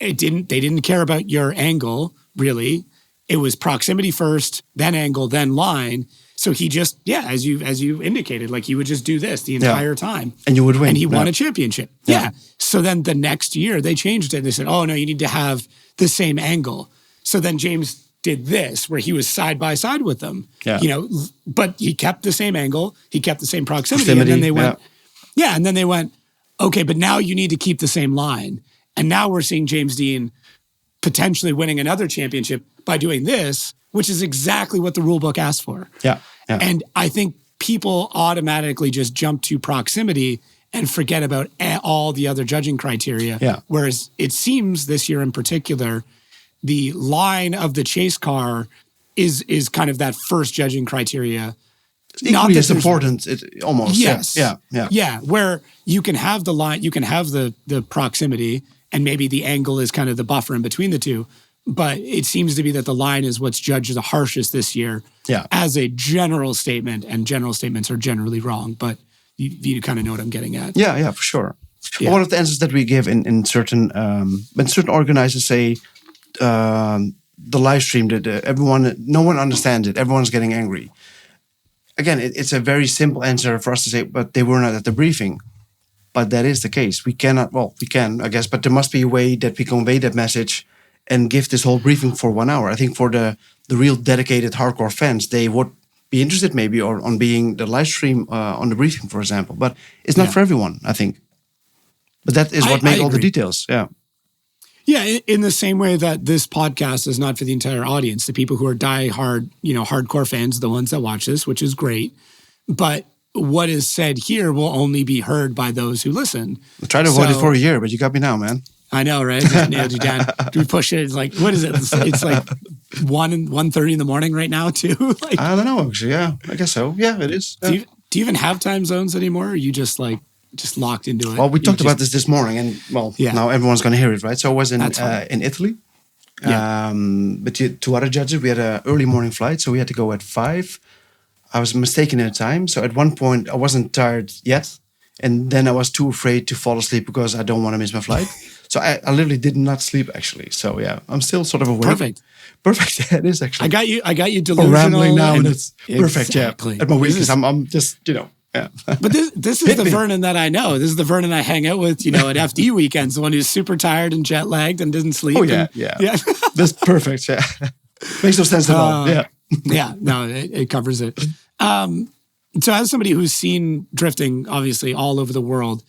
S3: They didn't care about your angle, really. It was proximity first, then angle, then line. So he just, as you indicated, like he would just do this the entire time. And you would win. And he won a championship. Yeah. So then the next year they changed it. They said, oh no, you need to have the same angle. So then James did this where he was side by side with them. Yeah. You know, but he kept the same angle, he kept the same proximity. And then they went, and then they went, okay, but now you need to keep the same line. And now we're seeing James Dean potentially winning another championship by doing this, which is exactly what the rule book asked for. Yeah. And I think people automatically just jump to proximity and forget about all the other judging criteria. Yeah. Whereas it seems this year in particular, the line of the chase car is kind of that first judging criteria.
S8: Equally as important, almost.
S3: Yes.
S8: Yeah.
S3: Yeah, where you can have the line, you can have the proximity, and maybe the angle is kind of the buffer in between the two. But it seems to be that the line is what's judged the harshest this year as a general statement, and general statements are generally wrong. But you kind of know what I'm getting at.
S8: Yeah, for sure. Yeah. One of the answers that we give in certain, when certain organizers say the live stream that no one understands it, everyone's getting angry. Again, it's a very simple answer for us to say, but they were not at the briefing. But that is the case. We can, I guess, but there must be a way that we convey that message and give this whole briefing for 1 hour. I think for the real dedicated hardcore fans, they would be interested maybe on being the live stream on the briefing, for example. But it's not for everyone, I think. But that is what makes all the details. Yeah.
S3: Yeah, in the same way that this podcast is not for the entire audience, the people who are die-hard, hardcore fans, the ones that watch this, which is great. But what is said here will only be heard by those who listen.
S8: I tried to avoid it for a year, but you got me now, man.
S3: I know, right? Just nailed you down. Do we push it? It's like, what is it? It's like 1:30 in the morning right now, too? Like,
S8: I don't know, actually. Yeah, I guess so. Yeah, it is. Yeah.
S3: Do you even have time zones anymore? Or are you just locked into it?
S8: Well, we talked about this morning, and now everyone's going to hear it, right? So I was in Italy. Yeah. But 2 other judges, we had an early morning flight, so we had to go at 5. I was mistaken in the time. So at one point, I wasn't tired yet. And then I was too afraid to fall asleep because I don't want to miss my flight. So I literally did not sleep, actually. So yeah, I'm still sort of awake. Perfect. Yeah, it is actually.
S3: I got you delusional.
S8: Rambling now, and it's perfect.
S3: Exactly.
S8: Yeah. At my weakness, I'm just, yeah.
S3: But this is the Vernon that I know. This is the Vernon I hang out with, at FD weekends. The one who's super tired and jet lagged and doesn't sleep.
S8: Oh yeah. That's perfect. Yeah. Makes no sense at all. Yeah.
S3: Yeah. No, it covers it. So as somebody who's seen drifting, obviously, all over the world,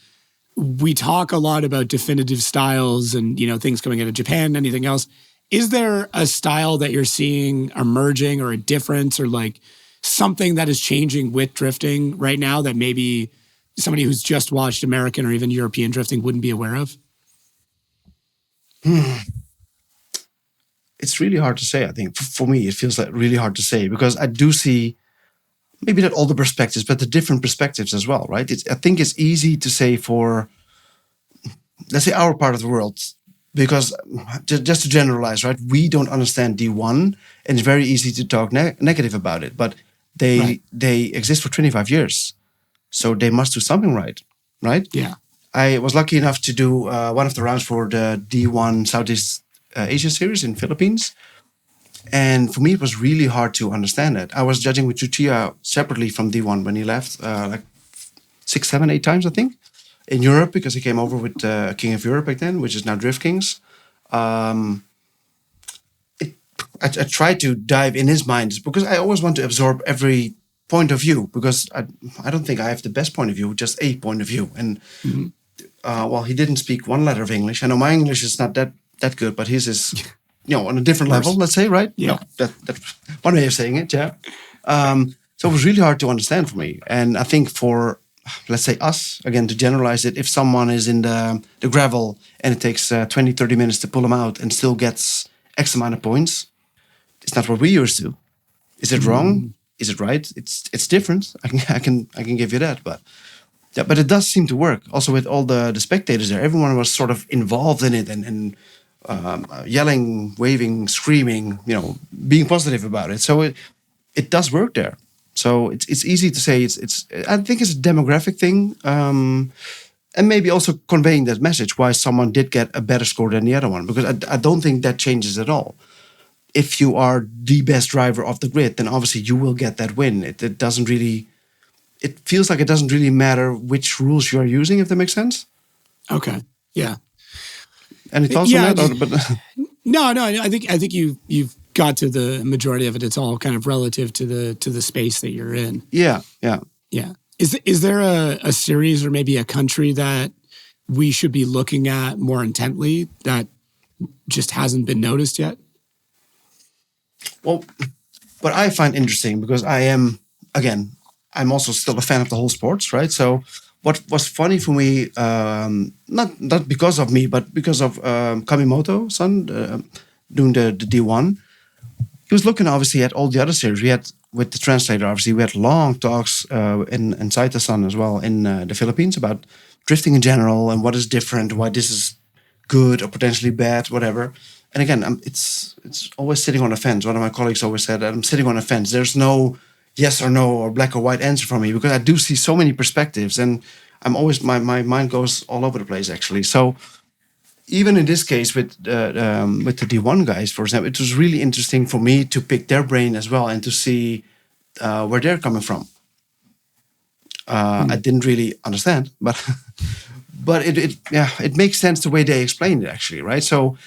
S3: we talk a lot about definitive styles and, things coming out of Japan, anything else. Is there a style that you're seeing emerging or a difference or like something that is changing with drifting right now that maybe somebody who's just watched American or even European drifting wouldn't be aware of?
S8: It's really hard to say. I think for me, it feels like really hard to say because I do see maybe not all the perspectives, but the different perspectives as well, right? I think it's easy to say for, let's say, our part of the world, because just to generalize, right? We don't understand D1, and it's very easy to talk negative about it. But they exist for 25 years, so they must do something right?
S3: Yeah.
S8: I was lucky enough to do one of the rounds for the D1 Southeast Asia series in Philippines. And for me, it was really hard to understand it. I was judging with Chutia separately from D1 when he left, like 6, 7, 8 times, I think, in Europe, because he came over with King of Europe back then, which is now Drift Kings. I tried to dive in his mind because I always want to absorb every point of view, because I don't think I have the best point of view, just a point of view. And well, he didn't speak one letter of English. I know my English is not that good, but his is... on a different level, let's say, right?
S3: Yeah.
S8: No, that's one way of saying it, yeah. So it was really hard to understand for me. And I think for, let's say us, again, to generalize it, if someone is in the gravel and it takes 20, 30 minutes to pull them out and still gets X amount of points, it's not what we used to. Is it wrong? Is it right? It's different. I can give you that. But yeah, but it does seem to work. Also with all the spectators there, everyone was sort of involved in it and yelling, waving, screaming, being positive about it. So it does work there. So it's easy to say I think it's a demographic thing, and maybe also conveying that message why someone did get a better score than the other one, because I don't think that changes at all. If you are the best driver of the grid, then obviously you will get that win. It doesn't really. It feels like it doesn't really matter which rules you are using, if that makes sense.
S3: Okay. Yeah.
S8: Any thoughts on that?
S3: No. I think you've got to the majority of it. It's all kind of relative to the space that you're in.
S8: Yeah.
S3: Is there a series or maybe a country that we should be looking at more intently that just hasn't been noticed yet?
S8: Well, what I find interesting, because I'm also still a fan of the whole sports, right? So what was funny for me, not because of me, but because of Kamimoto-san doing the D1, he was looking obviously at all the other series. We had, with the translator, obviously, we had long talks in Saita-san as well in the Philippines about drifting in general and what is different, why this is good or potentially bad, whatever. And again, it's always sitting on a fence. One of my colleagues always said that I'm sitting on a fence. There's no yes or no or black or white answer for me, because I do see so many perspectives, and I'm always my mind goes all over the place actually. So even in this case with the D1 guys, for example, it was really interesting for me to pick their brain as well and to see where they're coming from. I didn't really understand, but it makes sense the way they explained it actually, right? So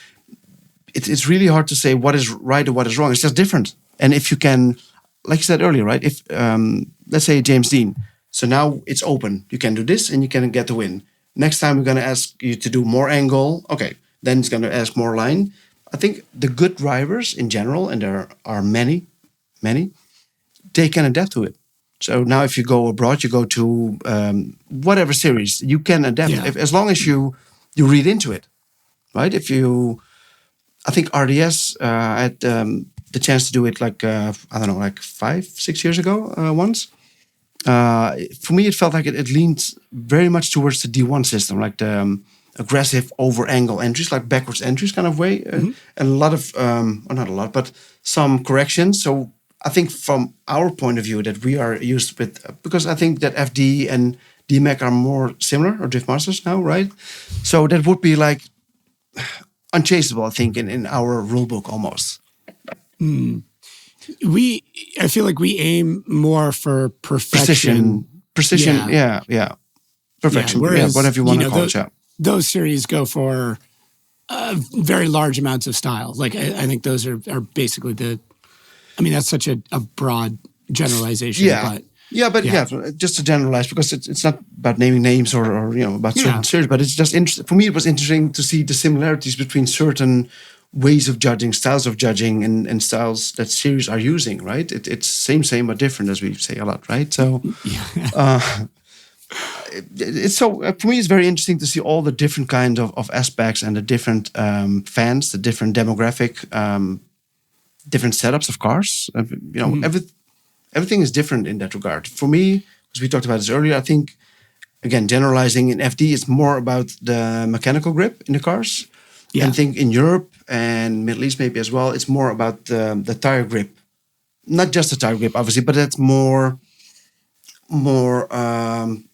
S8: it's really hard to say what is right or what is wrong. It's just different. And if you can, like you said earlier, right? If let's say James Dean, so now it's open. You can do this and you can get the win. Next time we're going to ask you to do more angle. Okay, then it's going to ask more line. I think the good drivers in general, and there are many, they can adapt to it. So now if you go abroad, you go to whatever series, you can adapt.
S3: Yeah.
S8: As long as you read into it, right? I think RDS had the chance to do it like 5-6 years ago once. For me, it felt like it leaned very much towards the D1 system, like the aggressive over angle entries, like backwards entries kind of way, and a lot of, not a lot, but some corrections. So I think from our point of view that we are used with, because I think that FD and DMAC are more similar, or Drift Masters now, right? So that would be like unchaseable, I think, in our rule book almost.
S3: I feel like we aim more for perfection.
S8: Precision, yeah. Perfection,
S3: whereas,
S8: whatever you want to call it.
S3: Those series go for very large amounts of style. Like I think those are basically that's such a broad generalization. But just to generalize, because it's not about naming names or about certain series, but it's just interesting. For me, it was interesting to see the similarities between certain ways of judging, styles of judging, and styles that series are using, right? It's same but different, as we say a lot, right? So
S8: it's so for me, it's very interesting to see all the different kinds of aspects and the different fans, the different demographic, different setups of cars. Everything is different in that regard. For me, as we talked about this earlier, I think, again, generalizing in FD is more about the mechanical grip in the cars.
S3: Yeah.
S8: And I think in Europe and Middle East maybe as well, it's more about the tire grip. Not just the tire grip, obviously, but it's more on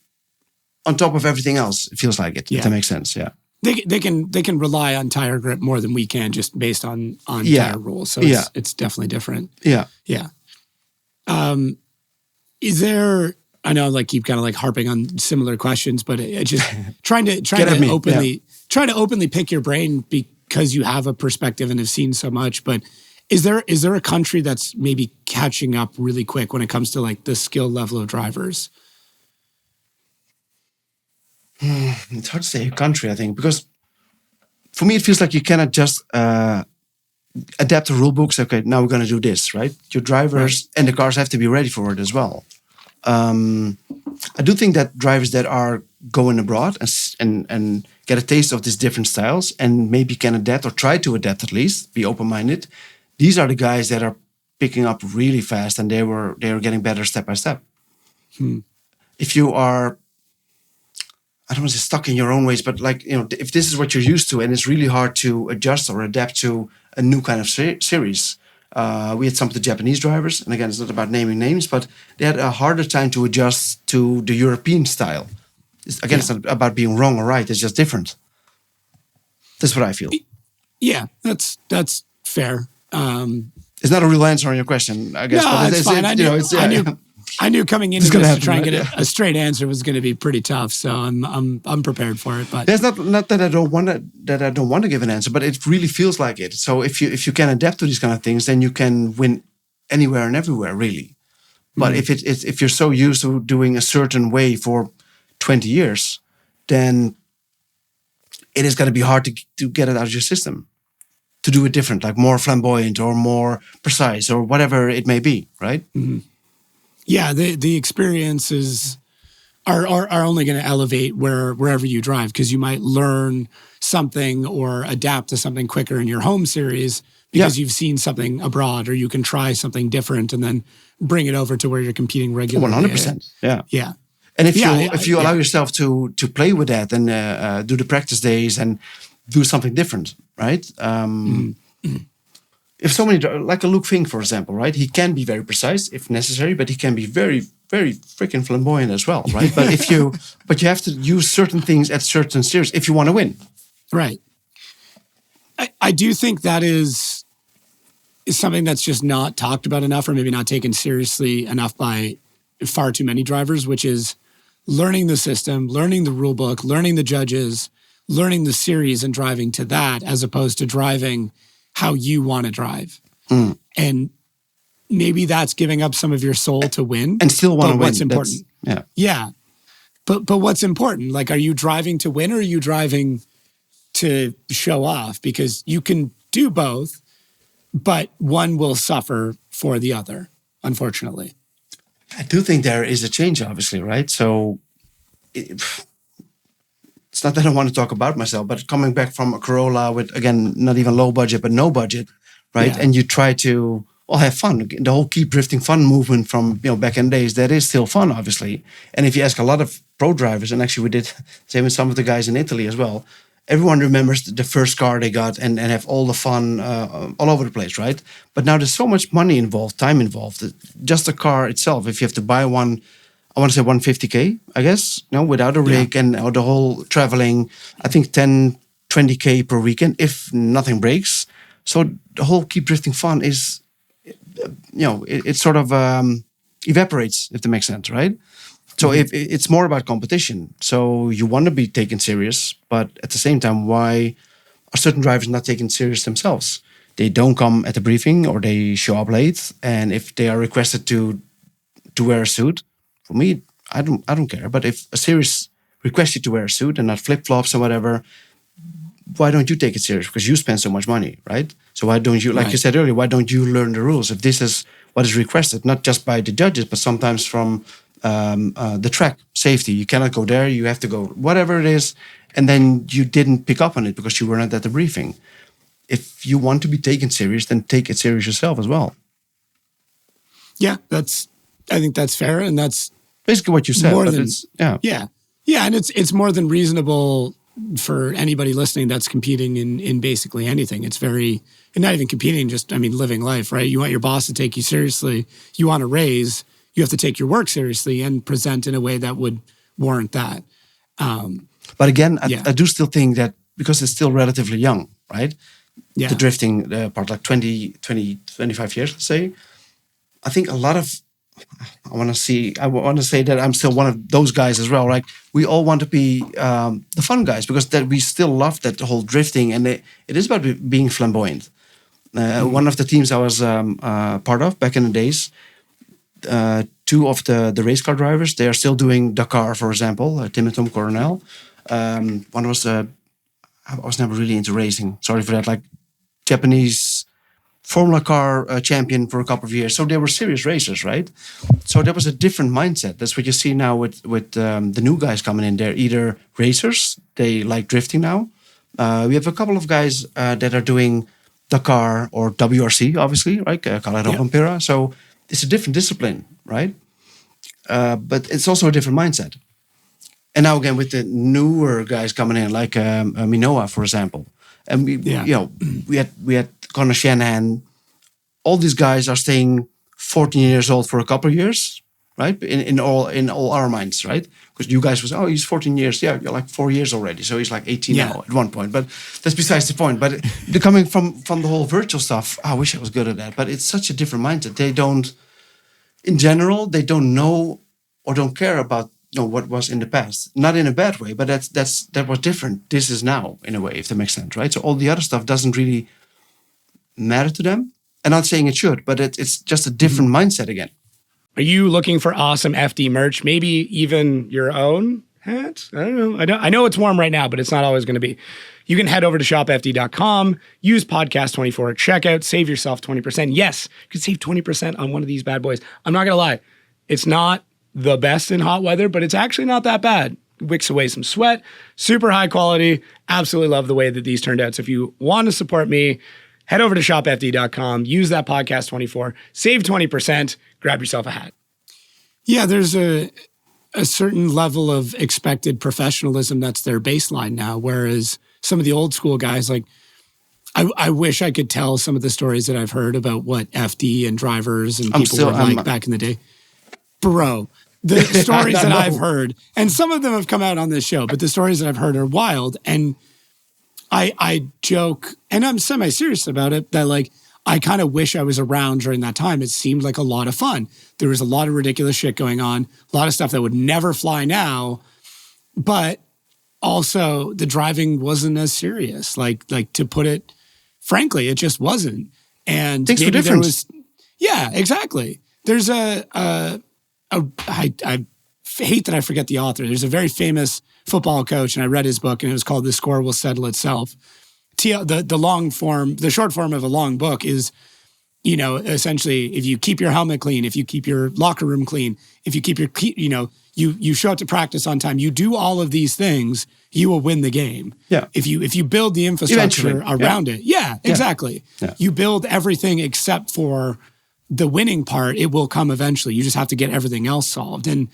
S8: top of everything else. It feels like it.
S3: Yeah.
S8: If that makes sense. Yeah.
S3: They can rely on tire grip more than we can, just based on tire rules. So it's definitely different.
S8: Yeah.
S3: Yeah. Is there? I know, like, keep kind of like harping on similar questions, but it just trying to openly pick your brain because you have a perspective and have seen so much. But is there a country that's maybe catching up really quick when it comes to like the skill level of drivers?
S8: It's hard to say a country, I think, because for me it feels like you cannot just adapt the rule books. Okay, now we're going to do this, right? Your drivers and the cars have to be ready for it as well. I do think that drivers that are going abroad and get a taste of these different styles and maybe can adapt or try to adapt, at least be open-minded. These are the guys that are picking up really fast, and they were getting better step by step. If you are, I don't want to say stuck in your own ways, but like, if this is what you're used to and it's really hard to adjust or adapt to a new kind of series. We had some of the Japanese drivers, and again, it's not about naming names, but they had a harder time to adjust to the European style. It's not about being wrong or right. It's just different. That's what I feel.
S3: Yeah, that's fair.
S8: It's not a real answer on your question, I guess.
S3: No,
S8: but
S3: it's fine. I knew coming into this to try and get a straight answer was going to be pretty tough, so I'm prepared for it. But
S8: there's not that I don't want to give an answer, but it really feels like it. So if you can adapt to these kind of things, then you can win anywhere and everywhere, really. But if you're so used to doing a certain way for 20 years, then it is going to be hard to get it out of your system, to do it different, like more flamboyant or more precise or whatever it may be, right?
S3: Mm-hmm. Yeah, the experiences are only going to elevate wherever you drive, because you might learn something or adapt to something quicker in your home series because you've seen something abroad, or you can try something different and then bring it over to where you're competing regularly.
S8: 100%. Yeah.
S3: Yeah.
S8: And if you allow yourself to play with that and do the practice days and do something different, right? If so many, like a Luke Fink, for example, right? He can be very precise if necessary, but he can be very, very freaking flamboyant as well, right? But you have to use certain things at certain series if you want to win.
S3: Right. I do think that is something that's just not talked about enough, or maybe not taken seriously enough by far too many drivers, which is learning the system, learning the rule book, learning the judges, learning the series and driving to that, as opposed to driving how you want to drive. And maybe that's giving up some of your soul to win.
S8: And still want to win.
S3: What's important? Yeah. But what's important? Like, are you driving to win, or are you driving to show off? Because you can do both, but one will suffer for the other, unfortunately.
S8: I do think there is a change, obviously, right? So it's not that I want to talk about myself, but coming back from a Corolla with, again, not even low budget, but no budget, right? Yeah. And you try to have fun. The whole keep drifting fun movement from back in the days, that is still fun, obviously. And if you ask a lot of pro drivers, and actually we did same with some of the guys in Italy as well, everyone remembers the first car they got and have all the fun all over the place, right? But now there's so much money involved, time involved. Just the car itself, if you have to buy one, I want to say 150K, I guess, without a rig and the whole traveling, I think 10, 20K per weekend, if nothing breaks. So the whole keep drifting fun is, it sort of evaporates, if that makes sense, right? So if it's more about competition. So you want to be taken serious, but at the same time, why are certain drivers not taken serious themselves? They don't come at the briefing, or they show up late. And if they are requested to wear a suit, for me, I don't care. But if a series requests you to wear a suit and not flip-flops or whatever, why don't you take it serious? Because you spend so much money, right? So why don't you, like you said earlier, why don't you learn the rules? If this is what is requested, not just by the judges, but sometimes from the track safety. You cannot go there. You have to go whatever it is, and then you didn't pick up on it because you were not at the briefing. If you want to be taken serious, then take it serious yourself as well.
S3: Yeah, I think that's fair, and that's
S8: basically what you said.
S3: More
S8: but
S3: than,
S8: it's,
S3: yeah, and it's more than reasonable for anybody listening that's competing in basically anything. It's very, and not even competing, just living life, right? You want your boss to take you seriously. You want a raise. You have to take your work seriously and present in a way that would warrant that.
S8: But again, I do still think that because it's still relatively young, right?
S3: Yeah.
S8: The drifting part, like 20, 25 years, let's say. I think a lot of, I want to say that I'm still one of those guys as well, right? We all want to be the fun guys because that we still love that whole drifting, and it is about being flamboyant. One of the teams I was part of back in the days, two of the race car drivers, they are still doing Dakar, for example, Tim and Tom Coronel. One was, I was never really into racing, sorry for that, like Japanese Formula car champion for a couple of years. So they were serious racers, right? So that was a different mindset. That's what you see now with the new guys coming in. They're either racers, they like drifting now. We have a couple of guys that are doing Dakar or WRC, obviously, right? Calero Pampera. So it's a different discipline, right? But it's also a different mindset. And now again, with the newer guys coming in, like Minoa, for example. And we had Connor Shanahan. All these guys are staying 14 years old for a couple of years, right? In all our minds, right? Because you guys was, he's 14 years. Yeah, you're like 4 years already. So he's like 18 now at one point. But that's besides the point. But coming from the whole virtual stuff, I wish I was good at that. But it's such a different mindset. They don't, in general, they don't know or don't care about what was in the past. Not in a bad way, but that was different. This is now, in a way, if that makes sense, right? So all the other stuff doesn't really matter to them. I'm not saying it should, but it's just a different mindset again.
S3: Are you looking for awesome FD merch? Maybe even your own hat? I don't know. I know it's warm right now, but it's not always going to be. You can head over to shopfd.com, use podcast24 at checkout, save yourself 20%. Yes, you can save 20% on one of these bad boys. I'm not going to lie. It's not the best in hot weather, but it's actually not that bad. Wicks away some sweat, super high quality. Absolutely love the way that these turned out. So if you want to support me, head over to shopfd.com, use that podcast 24, save 20%, grab yourself a hat. Yeah, there's a certain level of expected professionalism that's their baseline now, whereas some of the old school guys, like, I wish I could tell some of the stories that I've heard about what FD and drivers and people were like back in the day. Bro, the stories that I've heard, and some of them have come out on this show, but the stories that I've heard are wild. And I joke, and I'm semi-serious about it, that like, I kind of wish I was around during that time. It seemed like a lot of fun. There was a lot of ridiculous shit going on, a lot of stuff that would never fly now, but also the driving wasn't as serious. Like to put it frankly, it just wasn't. And
S8: maybe there was,
S3: yeah, exactly. There's I hate that I forget the author. There's a very famous football coach, and I read his book, and it was called "The Score Will Settle Itself." The short form of a long book is, essentially, if you keep your helmet clean, if you keep your locker room clean, if you keep your, you show up to practice on time, you do all of these things, you will win the game.
S8: Yeah.
S3: If you build the infrastructure around it. Yeah, exactly.
S8: Yeah.
S3: You build everything except for the winning part, it will come eventually. You just have to get everything else solved. And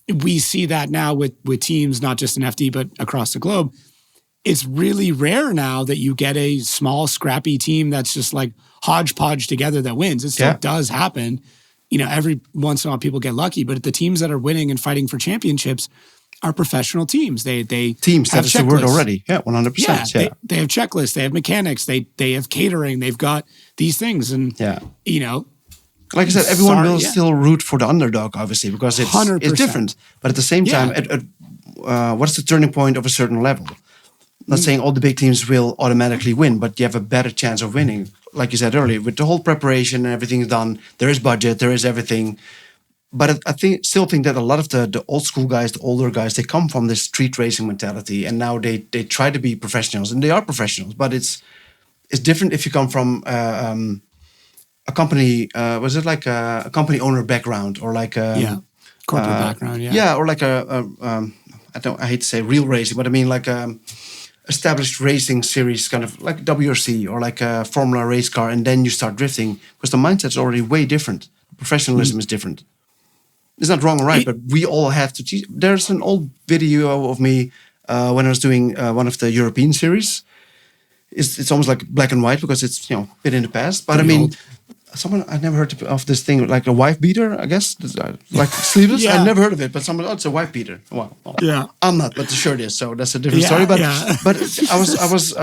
S3: we see that now with teams, not just in FD, but across the globe. It's really rare now that you get a small, scrappy team that's just like hodgepodge together that wins. It still does happen. Every once in a while people get lucky, but the teams that are winning and fighting for championships are professional teams. They
S8: teams, that's the word already. Yeah, 100%.
S3: Yeah, they have checklists, they have mechanics, they have catering, they've got these things. And,
S8: like I said, everyone will still root for the underdog, obviously, because it's different. But at the same time, what's the turning point of a certain level? I'm not saying all the big teams will automatically win, but you have a better chance of winning. Like you said earlier, with the whole preparation and everything is done, there is budget, there is everything. But I still think that a lot of the old school guys, the older guys, they come from this street racing mentality, and now they try to be professionals, and they are professionals. But it's different if you come from a company. Was it like a company owner background or like
S3: corporate background. Yeah.
S8: Yeah, or like I hate to say real racing, but I mean like established racing series, kind of like WRC or like a Formula race car, and then you start drifting because the mindset's already way different. Professionalism is different. It's not wrong or right, but we all have to teach. There's an old video of me when I was doing one of the European series. It's almost like black and white because it's a bit in the past. But
S3: Pretty
S8: I mean,
S3: old.
S8: I never heard of this thing like a wife beater. I guess like sleeveless.
S3: Yeah.
S8: I never heard of it, but it's a wife beater. Wow.
S3: Yeah.
S8: I'm not, but the shirt is. So that's a different
S3: Yeah,
S8: story. But
S3: yeah.
S8: but I was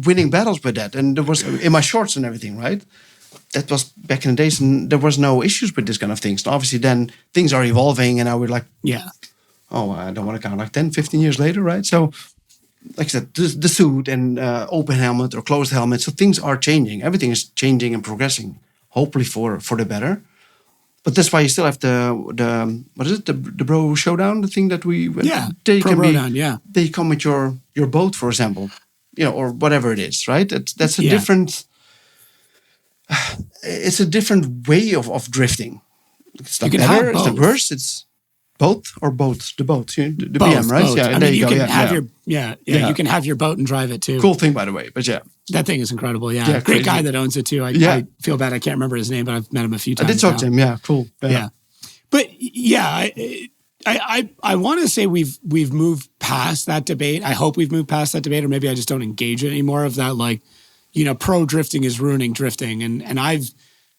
S8: winning battles with that, and there was in my shorts and everything, right? That was back in the days, and there was no issues with this kind of things. And obviously, then things are evolving, and I would like,
S3: Yeah.
S8: I don't want to count like 10, 15 years later, right? So, like I said, the suit and open helmet or closed helmet. So things are changing. Everything is changing and progressing, hopefully for the better. But that's why you still have the what is it, the bro showdown, the thing that we they
S3: Pro
S8: can
S3: Rodan, yeah.
S8: they come with your boat, for example, or whatever it is, right? That's a different. It's a different way of drifting. It's not
S3: You can
S8: better.
S3: have
S8: It's not
S3: both.
S8: worse. It's both or both. The boat, the
S3: Both,
S8: BM, right?
S3: both.
S8: Yeah,
S3: I
S8: there
S3: mean, you
S8: go.
S3: can have
S8: Yeah.
S3: your you can have your boat and drive it too.
S8: Cool thing, by the way. But yeah,
S3: That thing is incredible. Yeah.
S8: Yeah,
S3: Great
S8: crazy.
S3: guy that owns it too. I feel bad. I can't remember his name, but I've met him a few
S8: I
S3: times.
S8: did talk
S3: now.
S8: to him. Yeah, cool.
S3: Yeah. But yeah, I want to say we've moved past that debate. I hope we've moved past that debate, or maybe I just don't engage it anymore of that, like, pro drifting is ruining drifting. And I've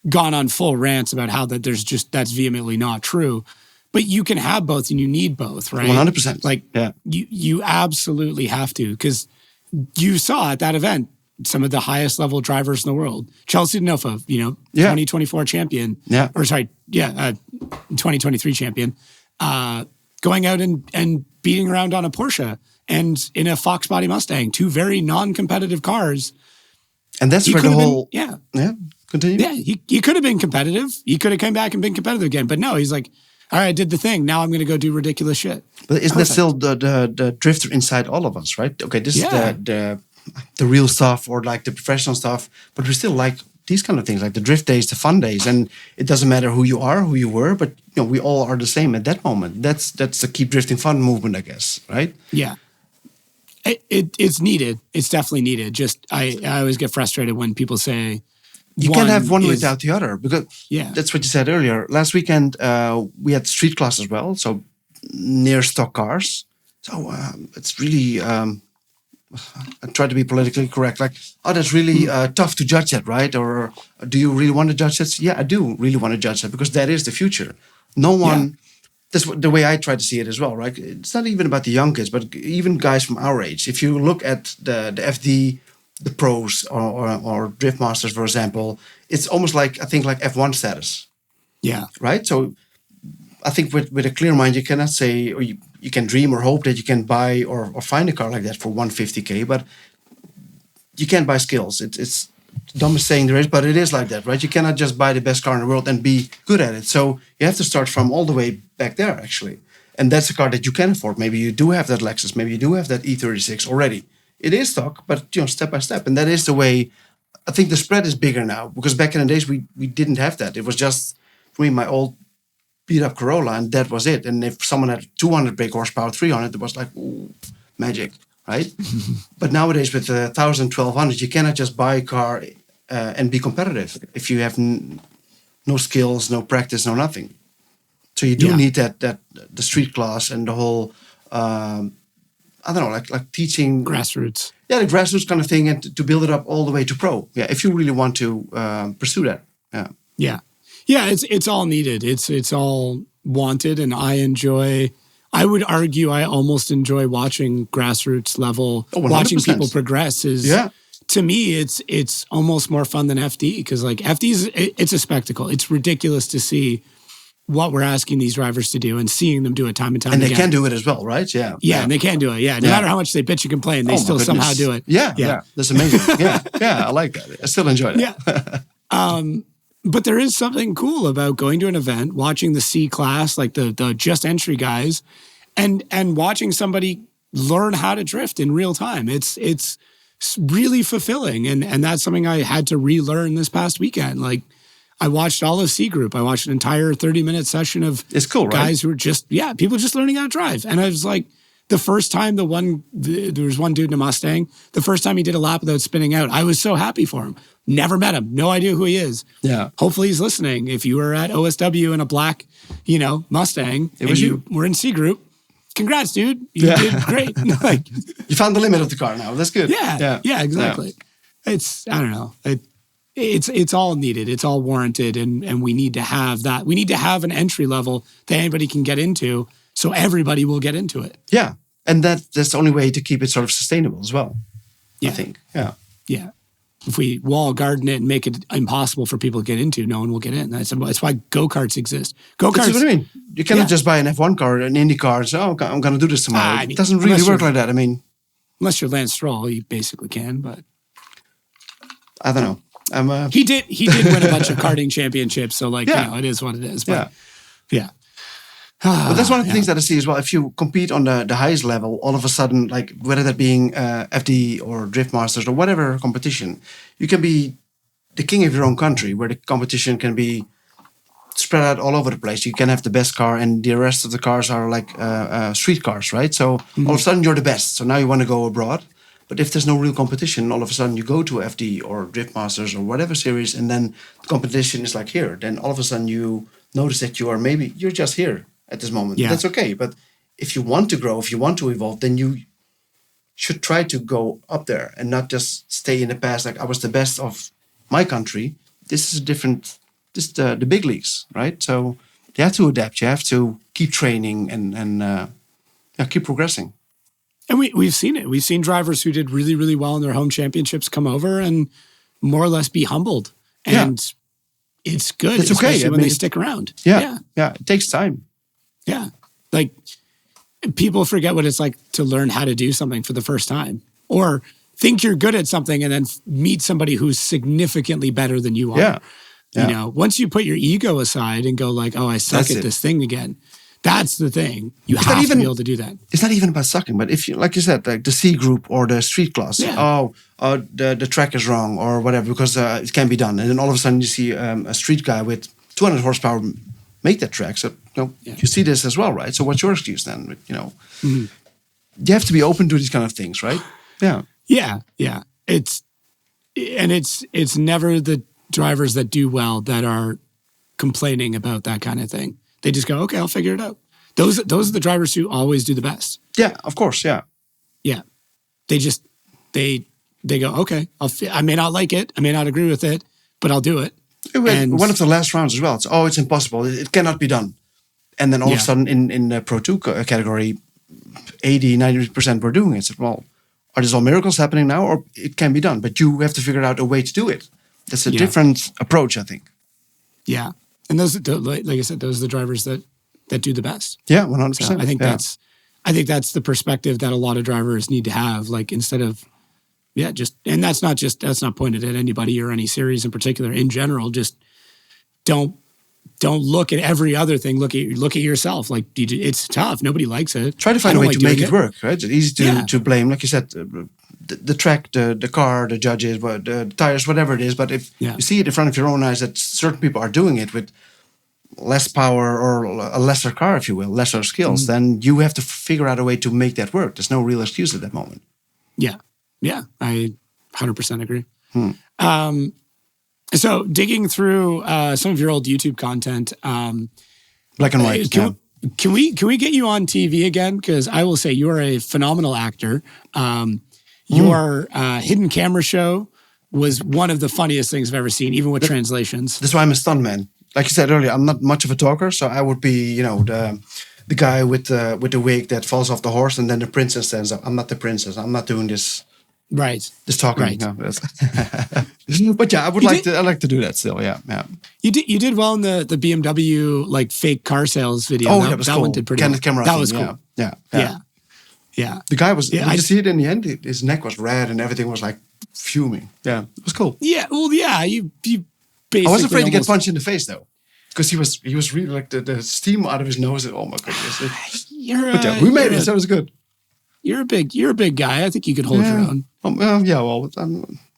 S3: gone on full rants about how that's vehemently not true. But you can have both and you need both, right?
S8: 100%.
S3: Like,
S8: Yeah.
S3: you absolutely have to, because you saw at that event some of the highest level drivers in the world. Chelsea Denofa, 2024 champion.
S8: Yeah.
S3: Or sorry, 2023 champion. Going out and beating around on a Porsche and in a Fox body Mustang, two very non-competitive cars.
S8: And that's
S3: He
S8: where the
S3: could have
S8: whole continue.
S3: Yeah, he could have been competitive. He could have come back and been competitive again. But no, he's like, all right, I did the thing. Now I'm going to go do ridiculous shit.
S8: But isn't that still the drifter inside all of us, right? Okay, this
S3: Yeah.
S8: is the real stuff or like the professional stuff, but we still like these kind of things, like the drift days, the fun days, and it doesn't matter who you are, who you were, but we all are the same at that moment. That's the Keep Drifting Fun movement, I guess, right?
S3: Yeah. It's needed. It's definitely needed. Just I always get frustrated when people say
S8: You can't have one
S3: is-
S8: without the other, because
S3: Yeah.
S8: that's what you said earlier. Last weekend, we had street class as well, so near stock cars. So it's really, I try to be politically correct, like, that's really tough to judge that, right? Or do you really want to judge that? Yeah, I do really want to judge that, because that is the future. No one, that's the way I try to see it as well, right? It's not even about the young kids, but even guys from our age. If you look at the FD, the pros or drift masters, for example, it's almost like, I think, like F1 status,
S3: Yeah.
S8: right? So I think with a clear mind, you cannot say, or you can dream or hope that you can buy or find a car like that for 150K, but you can't buy skills. It's the dumbest saying there is, but it is like that, right? You cannot just buy the best car in the world and be good at it. So you have to start from all the way back there, actually. And that's a car that you can afford. Maybe you do have that Lexus. Maybe you do have that E36 already. It is stock, but step by step. And that is the way. I think the spread is bigger now, because back in the days we didn't have that. It was just, for me, my old beat up Corolla, and that was it. And if someone had 200 brake horsepower, 300, it was like, ooh, magic, right? But nowadays with 1,000, 1,200, you cannot just buy a car and be competitive if you have no skills, no practice, no nothing. So you do need that the street class and the whole, I don't know, like teaching
S3: Grassroots.
S8: Yeah, the grassroots kind of thing, and to build it up all the way to pro. Yeah, if you really want to pursue that. Yeah.
S3: Yeah. Yeah, it's all needed. It's all wanted, and I would argue I almost enjoy watching grassroots level, watching
S8: 100%.
S3: people progress to me, it's almost more fun than FD, because like FD it's a spectacle. It's ridiculous to see what we're asking these drivers to do and seeing them do it time and time
S8: And
S3: again.
S8: they can do it as well, right? Yeah.
S3: Yeah, and they can do it. Yeah, no matter how much they bitch and complain, they
S8: Oh,
S3: still
S8: my
S3: somehow
S8: goodness.
S3: do it.
S8: Yeah. That's amazing. Yeah, I like that. I still enjoy that.
S3: Yeah. But there is something cool about going to an event, watching the C class, like the just entry guys, and watching somebody learn how to drift in real time. It's really fulfilling, and that's something I had to relearn this past weekend. Like, I watched all of C Group. I watched an entire 30-minute session of
S8: It's cool, right?
S3: guys who were just, people just learning how to drive. And I was like, the first time there was one dude in a Mustang, the first time he did a lap without spinning out, I was so happy for him. Never met him. No idea who he is.
S8: Yeah.
S3: Hopefully he's listening. If you were at OSW in a black, Mustang,
S8: It was you.
S3: were in C Group, congrats, dude. You did great. Like,
S8: You found the limit of the car now. That's good.
S3: yeah, exactly. It's, I don't know. It's all needed. It's all warranted. And we need to have that. We need to have an entry level that anybody can get into so everybody will get into it.
S8: Yeah. And that's the only way to keep it sort of sustainable as well,
S3: Yeah.
S8: I think. Yeah.
S3: Yeah. If we wall garden it and make it impossible for people to get into, no one will get in. That's why go-karts exist.
S8: That's
S3: Go-karts.
S8: what I mean. You cannot just buy an F1 car, an Indy car, and say, I'm going to do this tomorrow.
S3: I mean,
S8: It doesn't really
S3: unless
S8: work
S3: you're-
S8: like that. I mean,
S3: Unless you're Lance Stroll, you basically can, but
S8: I don't know.
S3: he did win a bunch of karting championships, so
S8: Yeah.
S3: it is what it is. But yeah.
S8: But that's one of the things that I see as well. If you compete on the highest level, all of a sudden, like whether that being FD or Drift Masters or whatever competition, you can be the king of your own country, where the competition can be spread out all over the place. You can have the best car, and the rest of the cars are like street cars, right? So all of a sudden you're the best. So now you want to go abroad. But if there's no real competition, all of a sudden you go to FD or Drift Masters or whatever series, and then the competition is like here. Then all of a sudden you notice that you're just here at this moment.
S3: Yeah.
S8: That's okay. But if you want to grow, if you want to evolve, then you should try to go up there and not just stay in the past. Like I was the best of my country. This is different. This is the big leagues, right? So you have to adapt. You have to keep training and keep progressing.
S3: And we've seen it. We've seen drivers who did really, really well in their home championships come over and more or less be humbled. And it's good.
S8: It's okay.
S3: Especially when they stick around.
S8: Yeah. It takes time.
S3: Yeah. Like people forget what it's like to learn how to do something for the first time or think you're good at something and then meet somebody who's significantly better than you are.
S8: Yeah.
S3: You know, once you put your ego aside and go like, oh, I suck
S8: That's
S3: at
S8: it.
S3: this thing again. That's the thing. You
S8: It's not
S3: have to
S8: even-
S3: be able to do that.
S8: It's not even about sucking, but if you, like you said, like the C group or the street class,
S3: Yeah.
S8: the track is wrong or whatever because it can be done, and then all of a sudden you see a street guy with 200 horsepower make that track. So you see this as well, right? So what's your excuse then? You have to be open to these kind of things, right? Yeah.
S3: Yeah. It's never the drivers that do well that are complaining about that kind of thing. They just go, okay, I'll figure it out. Those are the drivers who always do the best.
S8: Yeah, of course. Yeah.
S3: Yeah. They go, okay, I may not like it. I may not agree with it, but I'll do it. And
S8: One of the last rounds as well. It's impossible. It cannot be done. And then all of a sudden in the Pro 2 category, 80, 90% were doing it. So, well, are these all miracles happening now or it can be done? But you have to figure out a way to do it. That's a different approach, I think.
S3: yeah. And those, like I said, those are the drivers that do the best.
S8: Yeah, 100%.
S3: So I think that's the perspective that a lot of drivers need to have. Like instead of, and that's not pointed at anybody or any series in particular. In general, just don't look at every other thing. Look at yourself. Like it's tough. Nobody likes it.
S8: Try to find a way to make it work, right? It's easy to blame, like you said, the track, the car, the judges, the tires, whatever it is. But if you see it in front of your own eyes that certain people are doing it with less power or a lesser car, if you will, lesser skills, then you have to figure out a way to make that work. There's no real excuse at that moment.
S3: Yeah, I 100% agree. So digging through some of your old YouTube content,
S8: Black and white.
S3: can we get you on TV again? Because I will say you are a phenomenal actor. Your hidden camera show was one of the funniest things I've ever seen, even with translations.
S8: That's why I'm a stuntman. Like you said earlier, I'm not much of a talker, so I would be, the guy with the wig that falls off the horse, and then the princess stands up. I'm not the princess. I'm not doing this.
S3: Right.
S8: This talking.
S3: Right.
S8: No, but yeah, I like to do that still. Yeah.
S3: You did well in the BMW like fake car sales video.
S8: Oh,
S3: that
S8: was cool.
S3: one did pretty
S8: Candid camera.
S3: That
S8: thing,
S3: was cool.
S8: Yeah. The guy was.
S3: Yeah,
S8: did you see it in the end? His neck was red and everything was like fuming. Yeah, it was cool.
S3: Yeah. Well, yeah. You basically.
S8: I was afraid to get punched in the face though, because he was really like the steam out of his nose. Oh my goodness! We made it. So it was good.
S3: You're a big guy. I think you could hold your own.
S8: Well,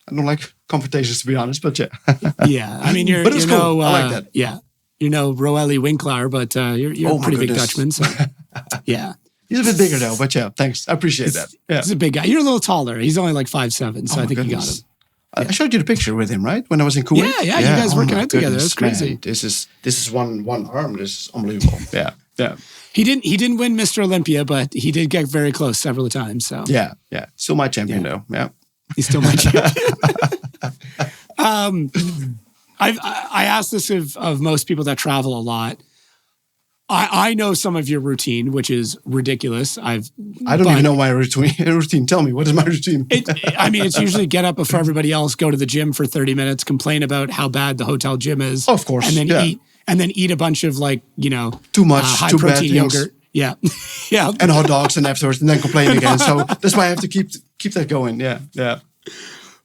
S8: I don't like confrontations, to be honest, but yeah.
S3: Yeah, I mean,
S8: But it's cool. I like that.
S3: Yeah, you're no Roelly Winkler, but you're
S8: Oh,
S3: a
S8: my
S3: pretty big
S8: goodness.
S3: Dutchman. So yeah,
S8: He's a bit bigger though, but yeah, thanks. I appreciate that. Yeah.
S3: he's a big guy. You're a little taller. He's only like 5'7", so
S8: Oh,
S3: I
S8: my
S3: think you got
S8: goodness.
S3: him.
S8: I showed you the picture with him, right? When I was in Kuwait.
S3: Yeah, you guys working
S8: my
S3: out together. That's
S8: goodness,
S3: crazy.
S8: man. This is one arm. This is unbelievable. Yeah.
S3: He didn't win Mr. Olympia, but he did get very close several times. So
S8: Yeah. Still my champion though. Yeah.
S3: he's still my champion. I asked this of most people that travel a lot. I know some of your routine, which is ridiculous.
S8: I don't even know my routine. Tell me, what is my routine?
S3: It's usually get up before everybody else, go to the gym for 30 minutes, complain about how bad the hotel gym is.
S8: Of course,
S3: and then eat a bunch of
S8: Too much,
S3: high
S8: too bad
S3: protein
S8: things.
S3: yogurt. Yeah, yeah.
S8: And hot dogs, and afterwards, and then complain again. So that's why I have to keep that going. Yeah.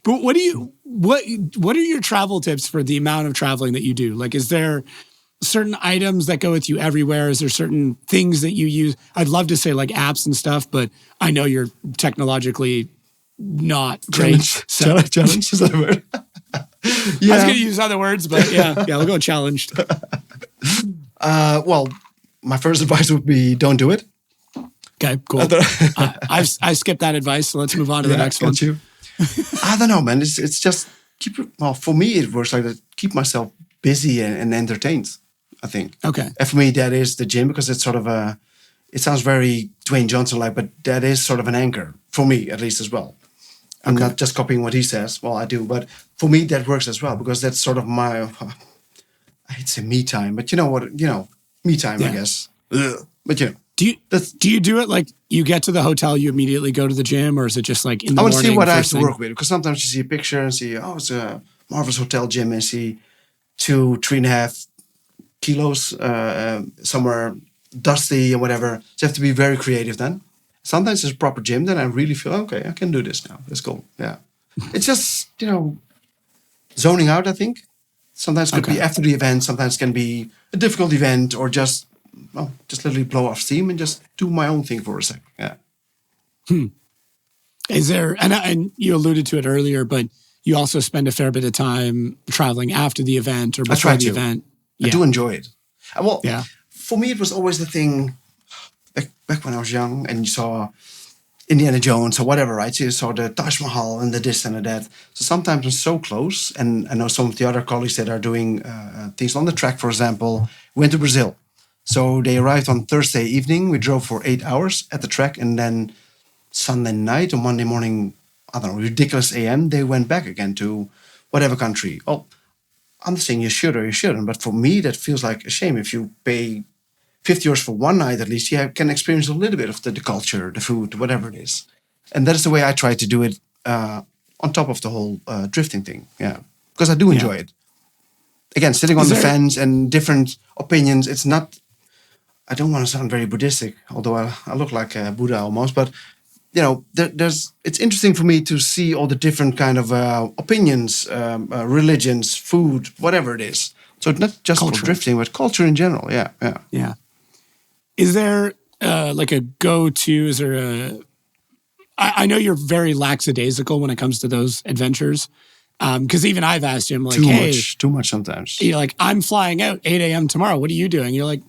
S3: But what are your travel tips for the amount of traveling that you do? Like, is there certain items that go with you everywhere? Is there certain things that you use? I'd love to say like apps and stuff, but I know you're technologically not great.
S8: Challenge, is that a word?
S3: I was going to use other words, but yeah, we'll go challenged.
S8: Well, my first advice would be don't do it.
S3: Okay, cool. I skipped that advice, so let's move on to the next one.
S8: You. I don't know, man. It's just for me, it works like that. Keep myself busy and entertained, I think.
S3: Okay.
S8: And for me, that is the gym, because it's sort of it sounds very Dwayne Johnson-like, but that is sort of an anchor, for me at least as well. I'm not just copying what he says. Well, I do, but for me, that works as well, because that's sort of my, I hate to say me time, but you know what, me time, I guess. Ugh. But
S3: do you do it like you get to the hotel, you immediately go to the gym, or is it just like in the
S8: I
S3: morning?
S8: want to see what I have to
S3: thing?
S8: work with, because sometimes you see a picture and see, it's a marvelous hotel gym, and see 3.5 kilos somewhere dusty and whatever. So you have to be very creative then. Sometimes it's a proper gym, then I really feel, okay, I can do this now. Let's go. Yeah. It's just, zoning out, I think. Sometimes it could be after the event. Sometimes it can be a difficult event, or just literally blow off steam and just do my own thing for a sec. Yeah.
S3: Is there, and you alluded to it earlier, but you also spend a fair bit of time traveling after the event or before the event.
S8: I do enjoy it. Well,
S3: yeah.
S8: For me, it was always the thing back when I was young, and you saw Indiana Jones or whatever, right? So you saw the Taj Mahal and the this and the that. So sometimes I'm so close, and I know some of the other colleagues that are doing things on the track, for example, went to Brazil. So they arrived on Thursday evening. We drove for 8 hours at the track, and then Sunday night or Monday morning, I don't know, ridiculous AM, they went back again to whatever country. Oh, I'm not saying you should or you shouldn't, but for me, that feels like a shame. If you pay 50 euros for one night, at least you can experience a little bit of the culture, the food, whatever it is. And that is the way I try to do it on top of the whole drifting thing. Yeah, because I do enjoy it. Again, sitting on the fence and different opinions. It's not, I don't want to sound very Buddhistic, although I look like a Buddha almost, but it's interesting for me to see all the different kind of opinions, religions, food, whatever it is. So not just for drifting, but culture in general. Yeah.
S3: Is there like a go-to? Is there I know you're very lackadaisical when it comes to those adventures. Because even I've asked him, like,
S8: too much sometimes.
S3: You're like, I'm flying out 8 a.m. tomorrow. What are you doing? You're like,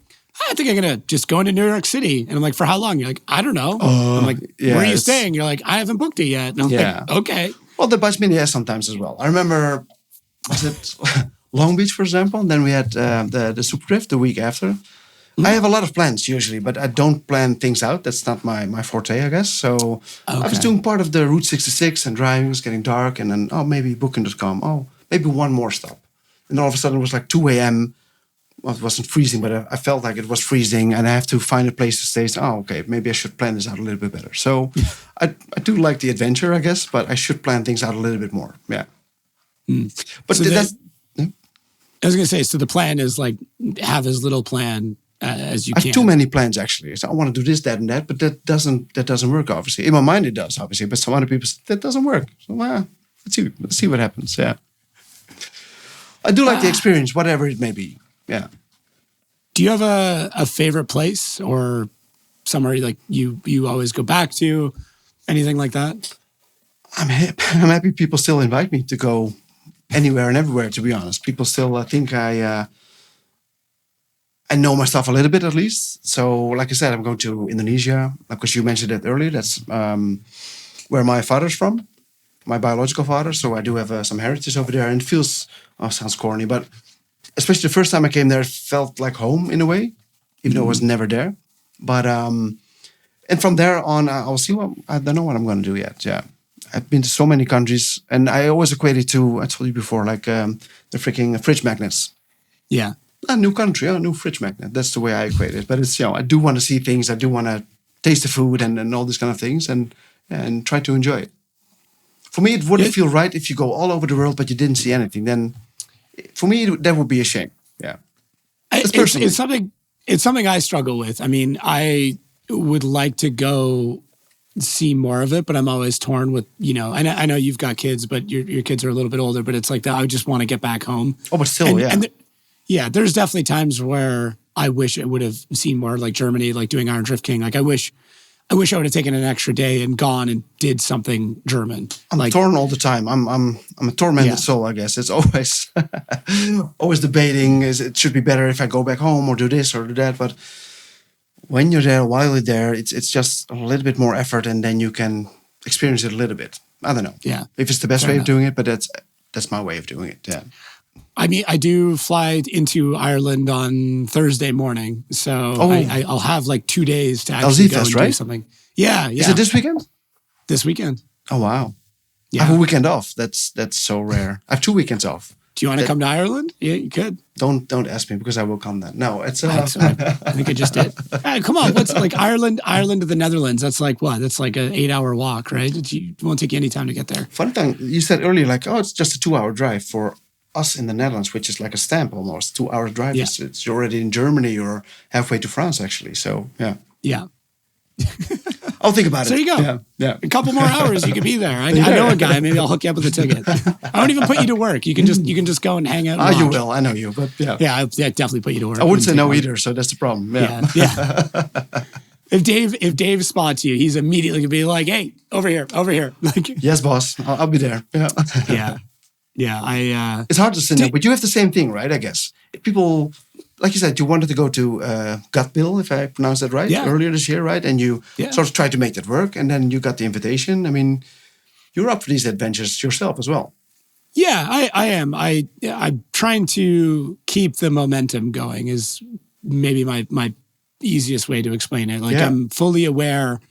S3: I think I'm going to just go into New York City. And I'm like, for how long? You're like, I don't know. I'm like, where are you staying? You're like, I haven't booked it yet. And I'm like, okay.
S8: Well, that bites me in the ass sometimes as well. I remember, was it Long Beach, for example? And then we had the Super Drift the week after. I have a lot of plans usually, but I don't plan things out. That's not my forte, I guess. So I was doing part of the Route 66 and driving. It was getting dark. And then, maybe Booking.com. Maybe one more stop. And all of a sudden it was like 2 a.m. Well, it wasn't freezing, but I felt like it was freezing, and I have to find a place to stay. So, okay, maybe I should plan this out a little bit better. So I do like the adventure, I guess, but I should plan things out a little bit more. Yeah. But
S3: so I was going to say, so the plan is like have as little plan as you can.
S8: I have too many plans, actually. So I want to do this, that, and that, but that doesn't work, obviously. In my mind, it does, obviously, but some other people say, that doesn't work. So, let's see what happens. Yeah. I do like the experience, whatever it may be. Yeah.
S3: Do you have a favorite place or somewhere like you always go back to? Anything like that?
S8: I'm happy people still invite me to go anywhere and everywhere. To be honest, people still think I know my stuff a little bit at least. So, like I said, I'm going to Indonesia because you mentioned it earlier. That's where my father's from, my biological father. So I do have some heritage over there, and it feels sounds corny, but especially the first time I came there, it felt like home in a way, even though I was never there. But and from there on, I'll see I don't know what I'm going to do yet. Yeah. I've been to so many countries, and I always equate it to, I told you before, like the freaking fridge magnets.
S3: Yeah.
S8: A new country, a new fridge magnet. That's the way I equate it. But it's, I do want to see things. I do want to taste the food and all these kind of things and try to enjoy it. For me, it wouldn't feel right if you go all over the world, but you didn't see anything. Then for me, that would be a shame. Yeah.
S3: It's something I struggle with. I mean, I would like to go see more of it, but I'm always torn with, I know you've got kids, but your kids are a little bit older, but it's like that. I just want to get back home.
S8: Oh, but still,
S3: there's definitely times where I wish I would have seen more, like Germany, like doing Iron Drift King. Like I wish I would have taken an extra day and gone and did something German.
S8: I'm torn all the time. I'm a tormented soul, I guess. It's always always debating. It should be better if I go back home or do this or do that, but when you're there, while you're there, it's just a little bit more effort, and then you can experience it a little bit. I don't know.
S3: Yeah.
S8: If it's the best way of doing it, but that's my way of doing it. Yeah.
S3: I mean, I do fly into Ireland on Thursday morning, so I'll have like 2 days to actually go and do something. Yeah.
S8: Is it this weekend?
S3: This weekend.
S8: Oh wow.
S3: Yeah.
S8: I have a weekend off. That's so rare. I have 2 weekends off.
S3: Do you want to come to Ireland? Yeah, you could.
S8: Don't ask me because I will come then. No, it's.
S3: I think I just did. Hey, come on, what's like Ireland to the Netherlands? That's like what? That's like an 8-hour walk, right? It won't take you any time to get there.
S8: Fun thing, you said earlier, like, it's just a 2-hour drive for us in the Netherlands, which is like a stamp almost. 2 hour drive.
S3: Yeah.
S8: It's you're already in Germany or halfway to France, actually. So yeah.
S3: Yeah.
S8: I'll think about it.
S3: So there you go.
S8: Yeah.
S3: A couple more hours, you could be there. I know a guy. Maybe I'll hook you up with a ticket. I won't even put you to work. You can just go and hang out. And
S8: you will. I know you, but yeah.
S3: Yeah, I'll definitely put you to work.
S8: I wouldn't say no either, so that's the problem.
S3: Yeah. If Dave spots you, he's immediately gonna be like, "Hey, over here." Like,
S8: yes, boss. I'll be there. Yeah.
S3: Yeah.
S8: It's hard to say no, but you have the same thing, right? I guess people. Like you said, you wanted to go to Gutbill, if I pronounced that right, earlier this year, right? And you sort of tried to make that work, and then you got the invitation. I mean, you're up for these adventures yourself as well.
S3: Yeah, I am. I'm trying to keep the momentum going is maybe my easiest way to explain it. Like I'm fully aware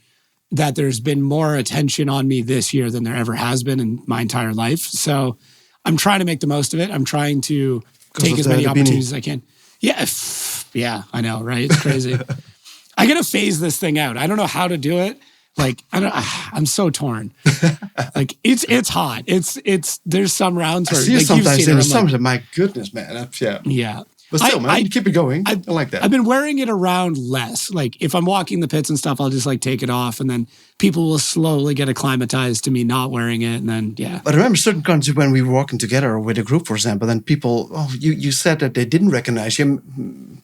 S3: that there's been more attention on me this year than there ever has been in my entire life. So I'm trying to make the most of it. I'm trying to take as many opportunities as I can. Yeah, I know, right? It's crazy. I gotta phase this thing out. I don't know how to do it. Like, I'm so torn. Like, it's hot. It's. There's some rounds where
S8: I see
S3: like,
S8: sometimes in the summer.
S3: like,
S8: My goodness, man.
S3: Yeah.
S8: But still, man, keep it going. I like that.
S3: I've been wearing it around less. Like, if I'm walking the pits and stuff, I'll just like take it off, and then people will slowly get acclimatized to me not wearing it, and then
S8: But I remember certain countries when we were walking together with a group, for example, then people, you said that they didn't recognize you.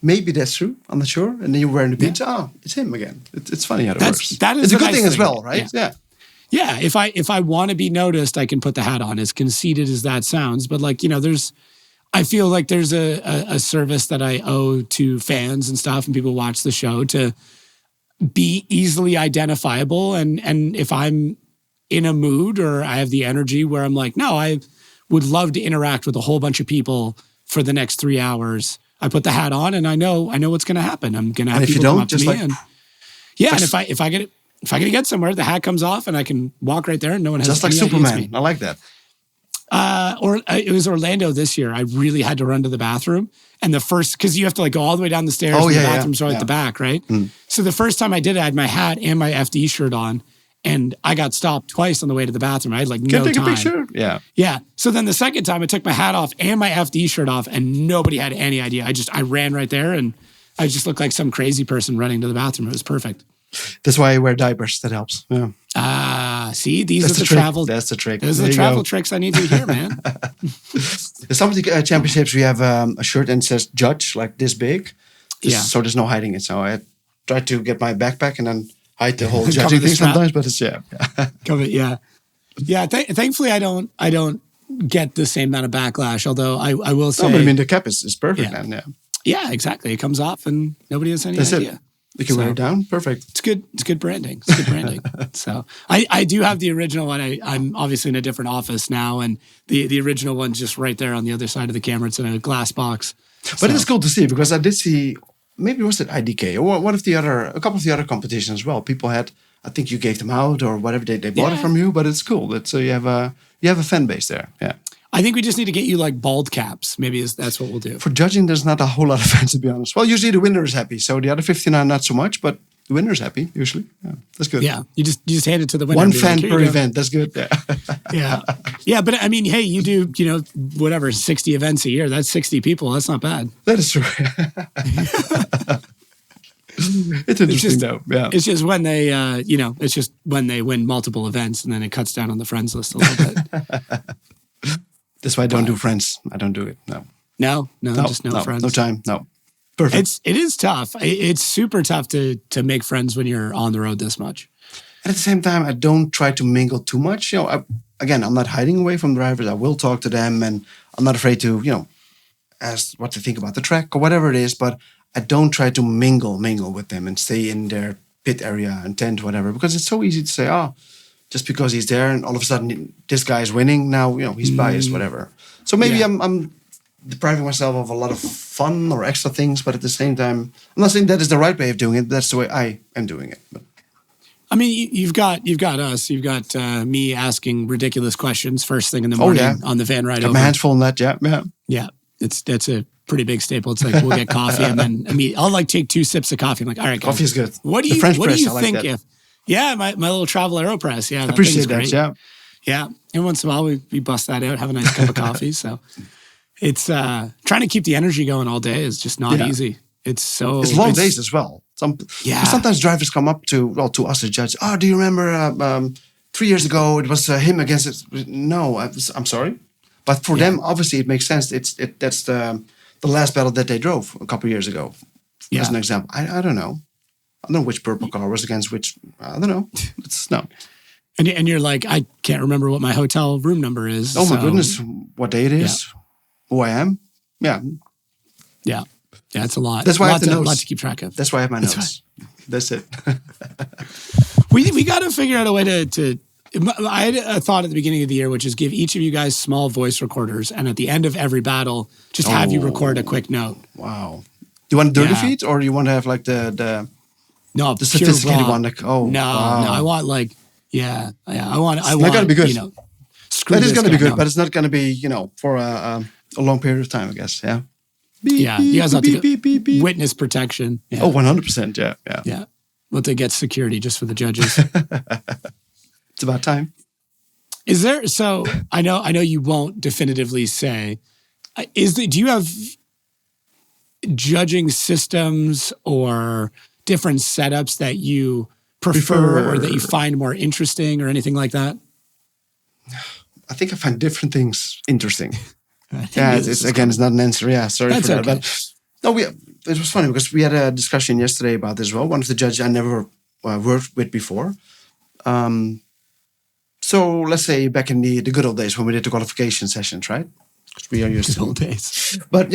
S8: Maybe that's true. I'm not sure. And then you were wearing the beach. Oh, it's him again. It's funny how it works. It's a good thing as well, right? Yeah.
S3: Yeah. If I want to be noticed, I can put the hat on. As conceited as that sounds, but like I feel like there's a service that I owe to fans and stuff, and people watch the show to be easily identifiable. And if I'm in a mood or I have the energy where I'm like, no, I would love to interact with a whole bunch of people for the next 3 hours. I put the hat on, and I know what's going to happen. I'm going to have people come up to me, and if I get to get somewhere, the hat comes off, and I can walk right there, and no one has
S8: just like Superman. I like that.
S3: Or it was Orlando this year. I really had to run to the bathroom, and because you have to like go all the way down the stairs. And the bathroom's right at the back, right? Mm. So the first time I did it, I had my hat and my FD shirt on, and I got stopped twice on the way to the bathroom. I had like no time.
S8: Can I take a picture? Yeah.
S3: Yeah. So then the second time I took my hat off and my FD shirt off, and nobody had any idea. I ran right there, and I just looked like some crazy person running to the bathroom. It was perfect.
S8: That's why I wear diapers. That helps. Yeah.
S3: See, these
S8: That's
S3: are the travel.
S8: That's the trick.
S3: Those are the travel tricks I need to hear, man.
S8: Some of the championships, we have a shirt and it says judge, like this big. So there's no hiding it. So I try to get my backpack and then hide the whole judging thing sometimes, but it's,
S3: Cover, yeah. Yeah, thankfully I don't get the same amount of backlash. Although I will say,
S8: No, but I mean the cap is perfect,
S3: Yeah.
S8: man. Yeah,
S3: yeah, exactly. It comes off and nobody has any
S8: that's
S3: idea.
S8: it. You can wear it down. Perfect.
S3: It's good. It's good branding. It's good branding. So I do have the original one. I'm obviously in a different office now, and the original one's just right there on the other side of the camera. It's in a glass box.
S8: But it's cool to see because I did see, maybe was it IDK or a couple of the other competitions as well. People had, I think you gave them out or whatever, they bought it from you, but it's cool. It's you have a fan base there. Yeah.
S3: I think we just need to get you like bald caps. Maybe that's what we'll do.
S8: For judging, there's not a whole lot of fans, to be honest. Well, usually the winner is happy. So the other 59, not so much, but the winner is happy, usually. Yeah, that's good.
S3: Yeah, you just hand it to the winner.
S8: One
S3: and be
S8: fan
S3: like, "Here
S8: per
S3: you go."
S8: event. That's good. Yeah.
S3: Yeah. Yeah, but I mean, hey, you do, whatever, 60 events a year. That's 60 people. That's not bad.
S8: That is true. It's interesting, though. Yeah.
S3: It's just when they, it's just when they win multiple events and then it cuts down on the friends list a little bit.
S8: That's why I don't do friends. I don't do it. No.
S3: No, just no friends.
S8: No time. No. Perfect.
S3: It is tough. It's super tough to make friends when you're on the road this much.
S8: And at the same time, I don't try to mingle too much. I'm not hiding away from drivers. I will talk to them, and I'm not afraid to, ask what they think about the track or whatever it is. But I don't try to mingle with them and stay in their pit area and tent, whatever, because it's so easy to say, just because he's there and all of a sudden this guy is winning, now he's biased, whatever. So maybe I'm depriving myself of a lot of fun or extra things, but at the same time, I'm not saying that is the right way of doing it. That's the way I am doing it. But
S3: I mean, you've got us. You've got me asking ridiculous questions first thing in the morning on the van ride
S8: got
S3: over.
S8: my hands full on that. Yeah.
S3: Yeah, that's a pretty big staple. It's like we'll get coffee and then I'll take 2 sips of coffee. I'm like, all right, guys,
S8: coffee is good.
S3: What do
S8: The
S3: you
S8: French press, I like
S3: think
S8: that.
S3: if? Yeah, my little travel AeroPress. Yeah,
S8: I
S3: that
S8: appreciate
S3: thing's
S8: that.
S3: great.
S8: Yeah.
S3: Yeah, and once in a while we bust that out, have a nice cup of coffee. So it's trying to keep the energy going all day is just not easy. It's
S8: long days as well. Sometimes drivers come up to us as judge. Oh, do you remember 3 years ago it was him against it? No, I'm sorry, but for them obviously it makes sense. That's the last battle that they drove a couple of years ago. As an example, I don't know. I don't know which purple car was against which. I don't know. It's no.
S3: And you're like, I can't remember what my hotel room number is.
S8: Oh my goodness, what day it is, who I am. Yeah.
S3: Yeah, it's a lot.
S8: That's why I have the
S3: a lot
S8: notes.
S3: to keep track of.
S8: That's why I have my notes. That's it.
S3: We got to figure out a way to. I had a thought at the beginning of the year, which is give each of you guys small voice recorders, and at the end of every battle, just have you record a quick note.
S8: Wow. Do you want dirty feet, or do you want to have like the
S3: no
S8: the sophisticated
S3: raw.
S8: one? Like
S3: no, I want like I want.
S8: Not gonna be good. That is going to be good,
S3: note.
S8: but it's not going to be for a long period of time, I guess. Yeah.
S3: Yeah, you guys have to witness protection. Yeah.
S8: Oh, 100%. Yeah.
S3: Yeah. We'll have to get security just for the judges.
S8: It's about time.
S3: Is there? So I know you won't definitively say. Do you have judging systems or different setups that you prefer or that you find more interesting or anything like that?
S8: I think I find different things interesting. It's not an answer. Yeah, sorry
S3: That's
S8: for that.
S3: okay.
S8: But no, it was funny because we had a discussion yesterday about this as well. One of the judges I never worked with before. So let's say back in the good old days when we did the qualification sessions, right? Because we are used to
S3: Good old days.
S8: But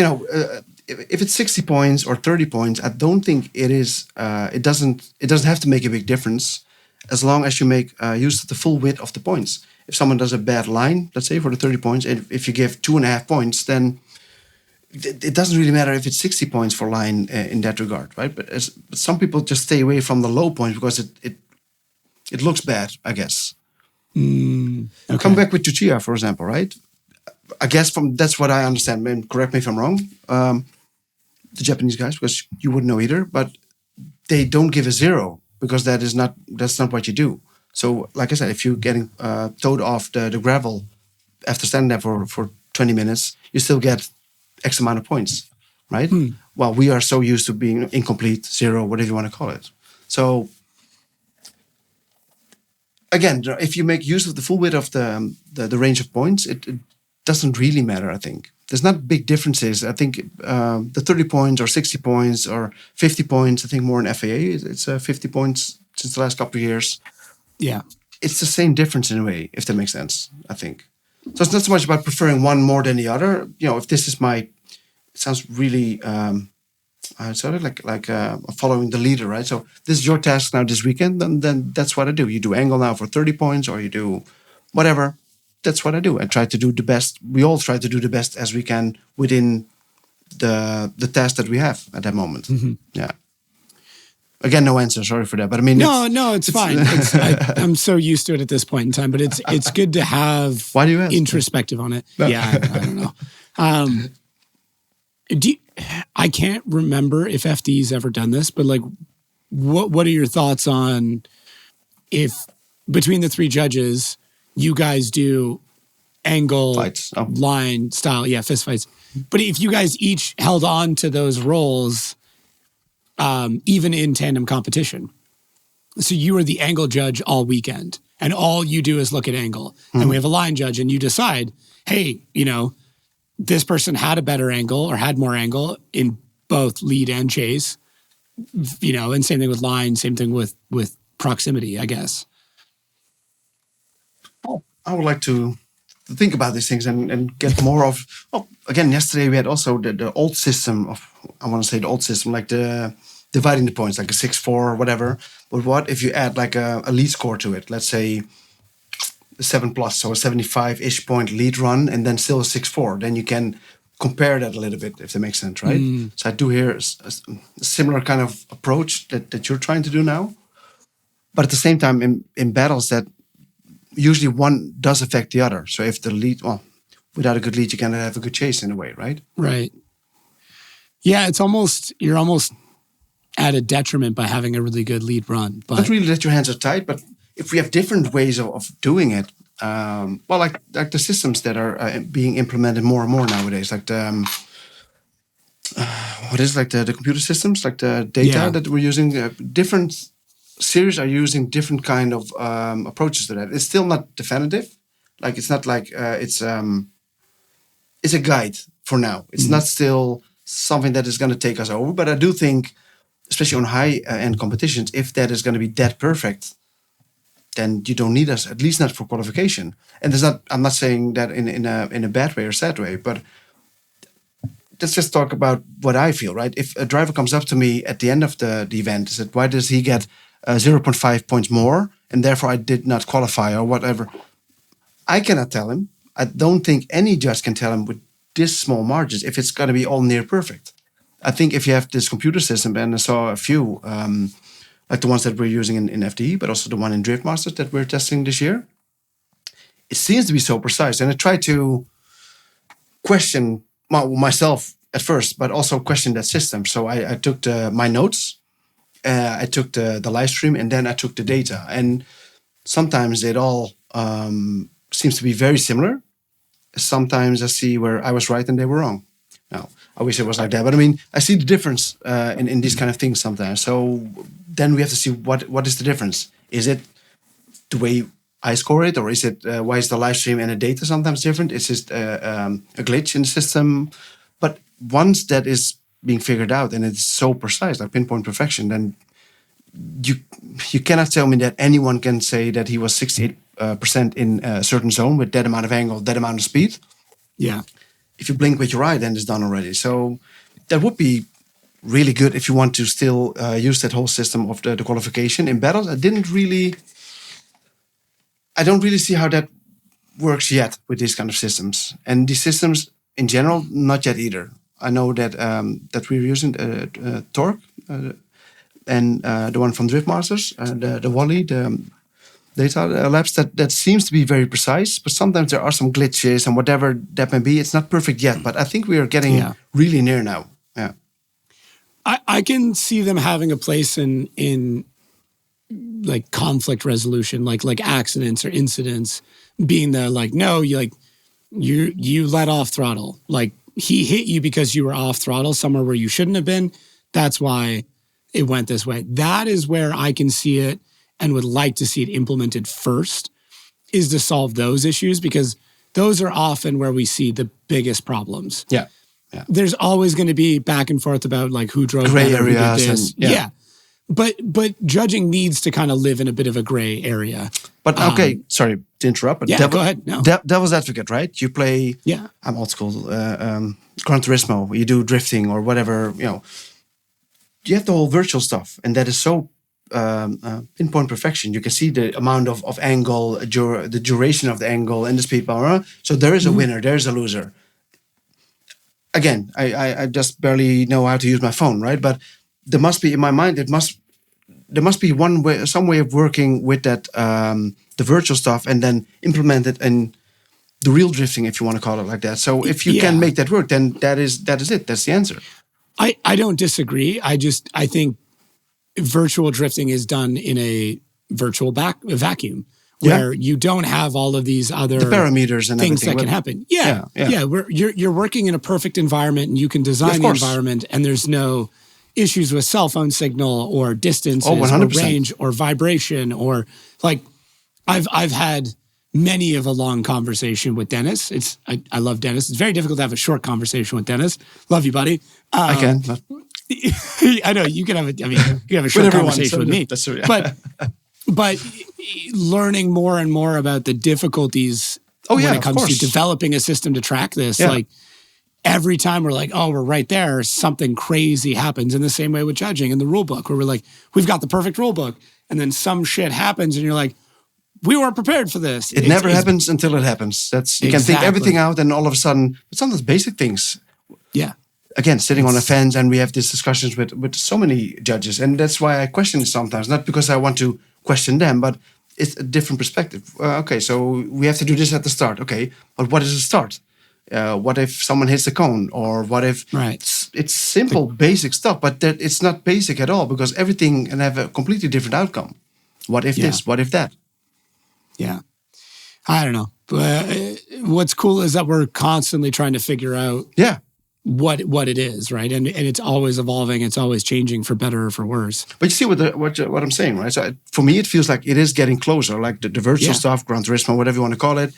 S8: if it's 60 points or 30 points, I don't think it is. It doesn't have to make a big difference as long as you make use of the full width of the points. If someone does a bad line, let's say for the 30 points, and if you give 2.5 points, then it doesn't really matter if it's 60 points for line in that regard, right? But some people just stay away from the low points because it looks bad, I guess.
S3: Okay.
S8: Come back with Tuchia, for example, right? I guess that's what I understand. And correct me if I'm wrong. The Japanese guys, because you wouldn't know either, but they don't give a 0 because that's not what you do. So, like I said, if you're getting towed off the gravel after standing there for 20 minutes, you still get X amount of points, right? Well, we are so used to being incomplete, 0, whatever you want to call it. So, again, if you make use of the full width of the range of points, it doesn't really matter, I think. There's not big differences. I think the 30 points or 60 points or 50 points, I think more in FAA, it's 50 points since the last couple of years.
S3: Yeah.
S8: it's the same difference in a way, if that makes sense, I think. So it's not so much about preferring one more than the other. If this is it sounds really sort of like following the leader, right? So this is your task now this weekend, then that's what I do. You do angle now for 30 points, or you do whatever. That's what I do. I try to do the best. We all try to do the best as we can within the task that we have at that moment. Mm-hmm. Yeah. Again, no answer. Sorry for that, but I mean,
S3: it's fine. I'm so used to it at this point in time, but it's good to have
S8: Why do you ask?
S3: Introspective on it. No. Yeah, I don't know. I can't remember if FD's ever done this, but like, what are your thoughts on if between the three judges, you guys do angle,
S8: fights.
S3: line, style, fist fights. But if you guys each held on to those roles, even in tandem competition, so you are the angle judge all weekend, and all you do is look at angle, and we have a line judge, and you decide, hey, this person had a better angle or had more angle in both lead and chase, and same thing with line, same thing with proximity, I guess.
S8: I would like to think about these things and get more of. Again, yesterday we had also the old system of. I want to say the old system, like the dividing the points, like a 6-4 or whatever. But what if you add like a lead score to it? Let's say 7+, so a 75-ish point lead run, and then still a 6-4. Then you can compare that a little bit, if that makes sense, right? So I do hear a similar kind of approach that you're trying to do now. But at the same time, in battles, that usually one does affect the other. So if the lead, without a good lead, you cannot have a good chase in a way, right?
S3: Right. Yeah, you're almost at a detriment by having a really good lead run. But
S8: not really that your hands are tight, but if we have different ways of doing it, like the systems that are being implemented more and more nowadays, like the the computer systems, like the data that we're using, different series are using different kind of approaches to that. It's still not definitive. Like it's not like it's a guide for now. It's not still something that is going to take us over. But I do think, especially on high-end competitions, if that is going to be that perfect, then you don't need us, at least not for qualification. And I'm not saying that in a bad way or sad way, but let's just talk about what I feel, right? If a driver comes up to me at the end of the event, is it, why does he get 0.5 points more, and therefore I did not qualify or whatever? I cannot tell him. I don't think any judge can tell him with this small margins if it's going to be all near perfect. I think if you have this computer system, and I saw a few, like the ones that we're using in FDE, but also the one in Drift Masters that we're testing this year, it seems to be so precise. And I tried to question myself at first, but also question that system. So I took my notes, I took the live stream, and then I took the data. And sometimes it all seems to be very similar. Sometimes I see where I was right and they were wrong. Now, I wish it was like that, but I mean, I see the difference in these kind of things sometimes. So then we have to see what is the difference. Is it the way I score it, or is it why is the live stream and the data sometimes different? Is it a glitch in the system? But once that is being figured out and it's so precise, like pinpoint perfection, then you cannot tell me that anyone can say that he was 68% in a certain zone with that amount of angle, that amount of speed.
S3: Yeah.
S8: If you blink with your eye, then it's done already. So that would be really good if you want to still use that whole system of the qualification in battles. I don't really see how that works yet with these kind of systems. And these systems in general, not yet either. I know that that we're using Torque and the one from Drift Masters, the Wally, the data labs, that seems to be very precise, but sometimes there are some glitches and whatever that may be. It's not perfect yet, but I think we are getting really near now. Yeah,
S3: I can see them having a place in like conflict resolution, like accidents or incidents, being the like, no, you let off throttle, like he hit you because you were off throttle somewhere where you shouldn't have been. That's why it went this way. That is where I can see it and would like to see it implemented first, is to solve those issues, because those are often where we see the biggest problems.
S8: Yeah.
S3: There's always going to be back and forth about like who drove
S8: gray
S3: better,
S8: areas.
S3: who did this. but judging needs to kind of live in a bit of a gray area.
S8: But okay, sorry to interrupt. But
S3: yeah, go ahead. No.
S8: Devil's advocate, right? You play.
S3: Yeah.
S8: I'm old school. Gran Turismo. You do drifting or whatever. You know. You have the whole virtual stuff, and that is so pinpoint perfection. You can see the amount of angle, the duration of the angle, and the speed power. So there is a winner. There is a loser. Again, I just barely know how to use my phone, right? But there must be in my mind. There must be some way of working with that the virtual stuff, and then implement it in the real drifting, if you want to call it like that. So if you can make that work, then that is it. That's the answer.
S3: I don't disagree. I think virtual drifting is done in a virtual vacuum where you don't have all of these other
S8: the parameters and
S3: things
S8: everything
S3: that can happen. Yeah. You're working in a perfect environment, and you can design the environment, and there's no issues with cell phone signal or distance or range or vibration or like I've had many of a long conversation with Dennis. I love Dennis. It's very difficult to have a short conversation with Dennis. Love you, buddy.
S8: I can.
S3: I know you can have a short conversation with me.
S8: That's true, yeah.
S3: But learning more and more about the difficulties when it comes to developing a system to track this, like every time we're like, oh, we're right there, something crazy happens. In the same way with judging in the rule book, where we're like, we've got the perfect rule book, and then some shit happens, and you're like, we weren't prepared for this.
S8: It never happens until it happens. You can think everything out, and all of a sudden, it's sometimes basic things.
S3: Yeah.
S8: Again, sitting on a fence, and we have these discussions with so many judges, and that's why I question it sometimes. Not because I want to question them, but it's a different perspective. Okay, so we have to do this at the start. Okay, but what is the start? What if someone hits the cone, or what if it's simple, basic stuff, but it's not basic at all because everything can have a completely different outcome. What if this? What if that?
S3: Yeah, I don't know. But what's cool is that we're constantly trying to figure out what it is, right? And it's always evolving. It's always changing for better or for worse.
S8: But you see what I'm saying, right? So for me, it feels like it is getting closer, like the virtual stuff, Gran Turismo, whatever you want to call it,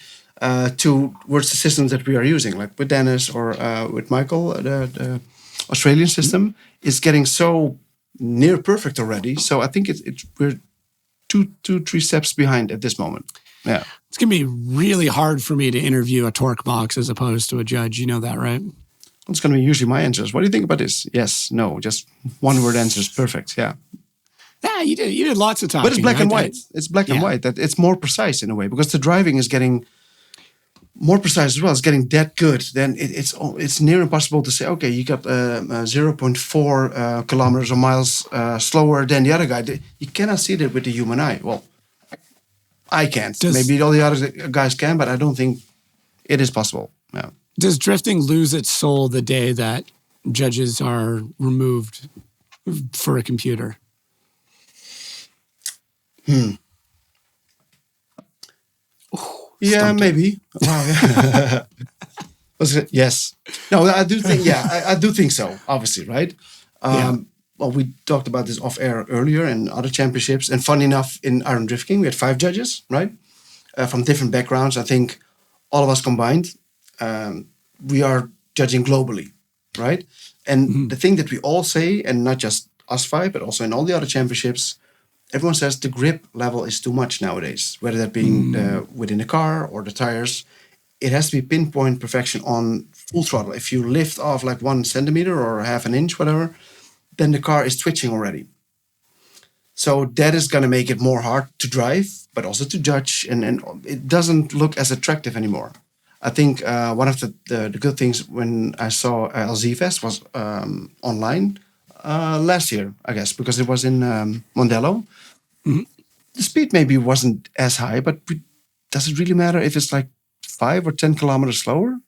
S8: towards the systems that we are using, like with Dennis or with Michael, the Australian system is getting so near perfect already. So I think we're 2-3 steps behind at this moment. Yeah,
S3: it's gonna be really hard for me to interview a torque box as opposed to a judge. You know that, right?
S8: It's going to be usually my answers. What do you think about this? Yes, no, just one word answers. Perfect. Yeah.
S3: Yeah, you did lots of talking.
S8: But it's black and white. It's black and white. That it's more precise in a way because the driving is getting more precise as well. It's getting that good. Then it's near impossible to say, okay, you got 0.4 kilometers or miles slower than the other guy. You cannot see that with the human eye. Well, I can't. Maybe all the other guys can, but I don't think it is possible. Yeah.
S3: Does drifting lose its soul the day that judges are removed for a computer?
S8: Yeah, maybe. Wow, yeah. Yes. No, I do think. Yeah, I do think so. Obviously, right? Well, we talked about this off air earlier in other championships, and funny enough, in Iron Drifting, we had 5 judges, right, from different backgrounds. I think all of us combined. We are judging globally, right? And the thing that we all say, and not just us 5, but also in all the other championships, everyone says the grip level is too much nowadays, whether that being within the car or the tires. It has to be pinpoint perfection on full throttle. If you lift off like 1 centimeter or half an inch, whatever, then the car is twitching already. So that is going to make it more hard to drive, but also to judge, and it doesn't look as attractive anymore. I think one of the good things when I saw LZ Fest was online last year, I guess, because it was in Mondello. Mm-hmm. The speed maybe wasn't as high, but does it really matter if it's like 5 or 10 kilometers slower?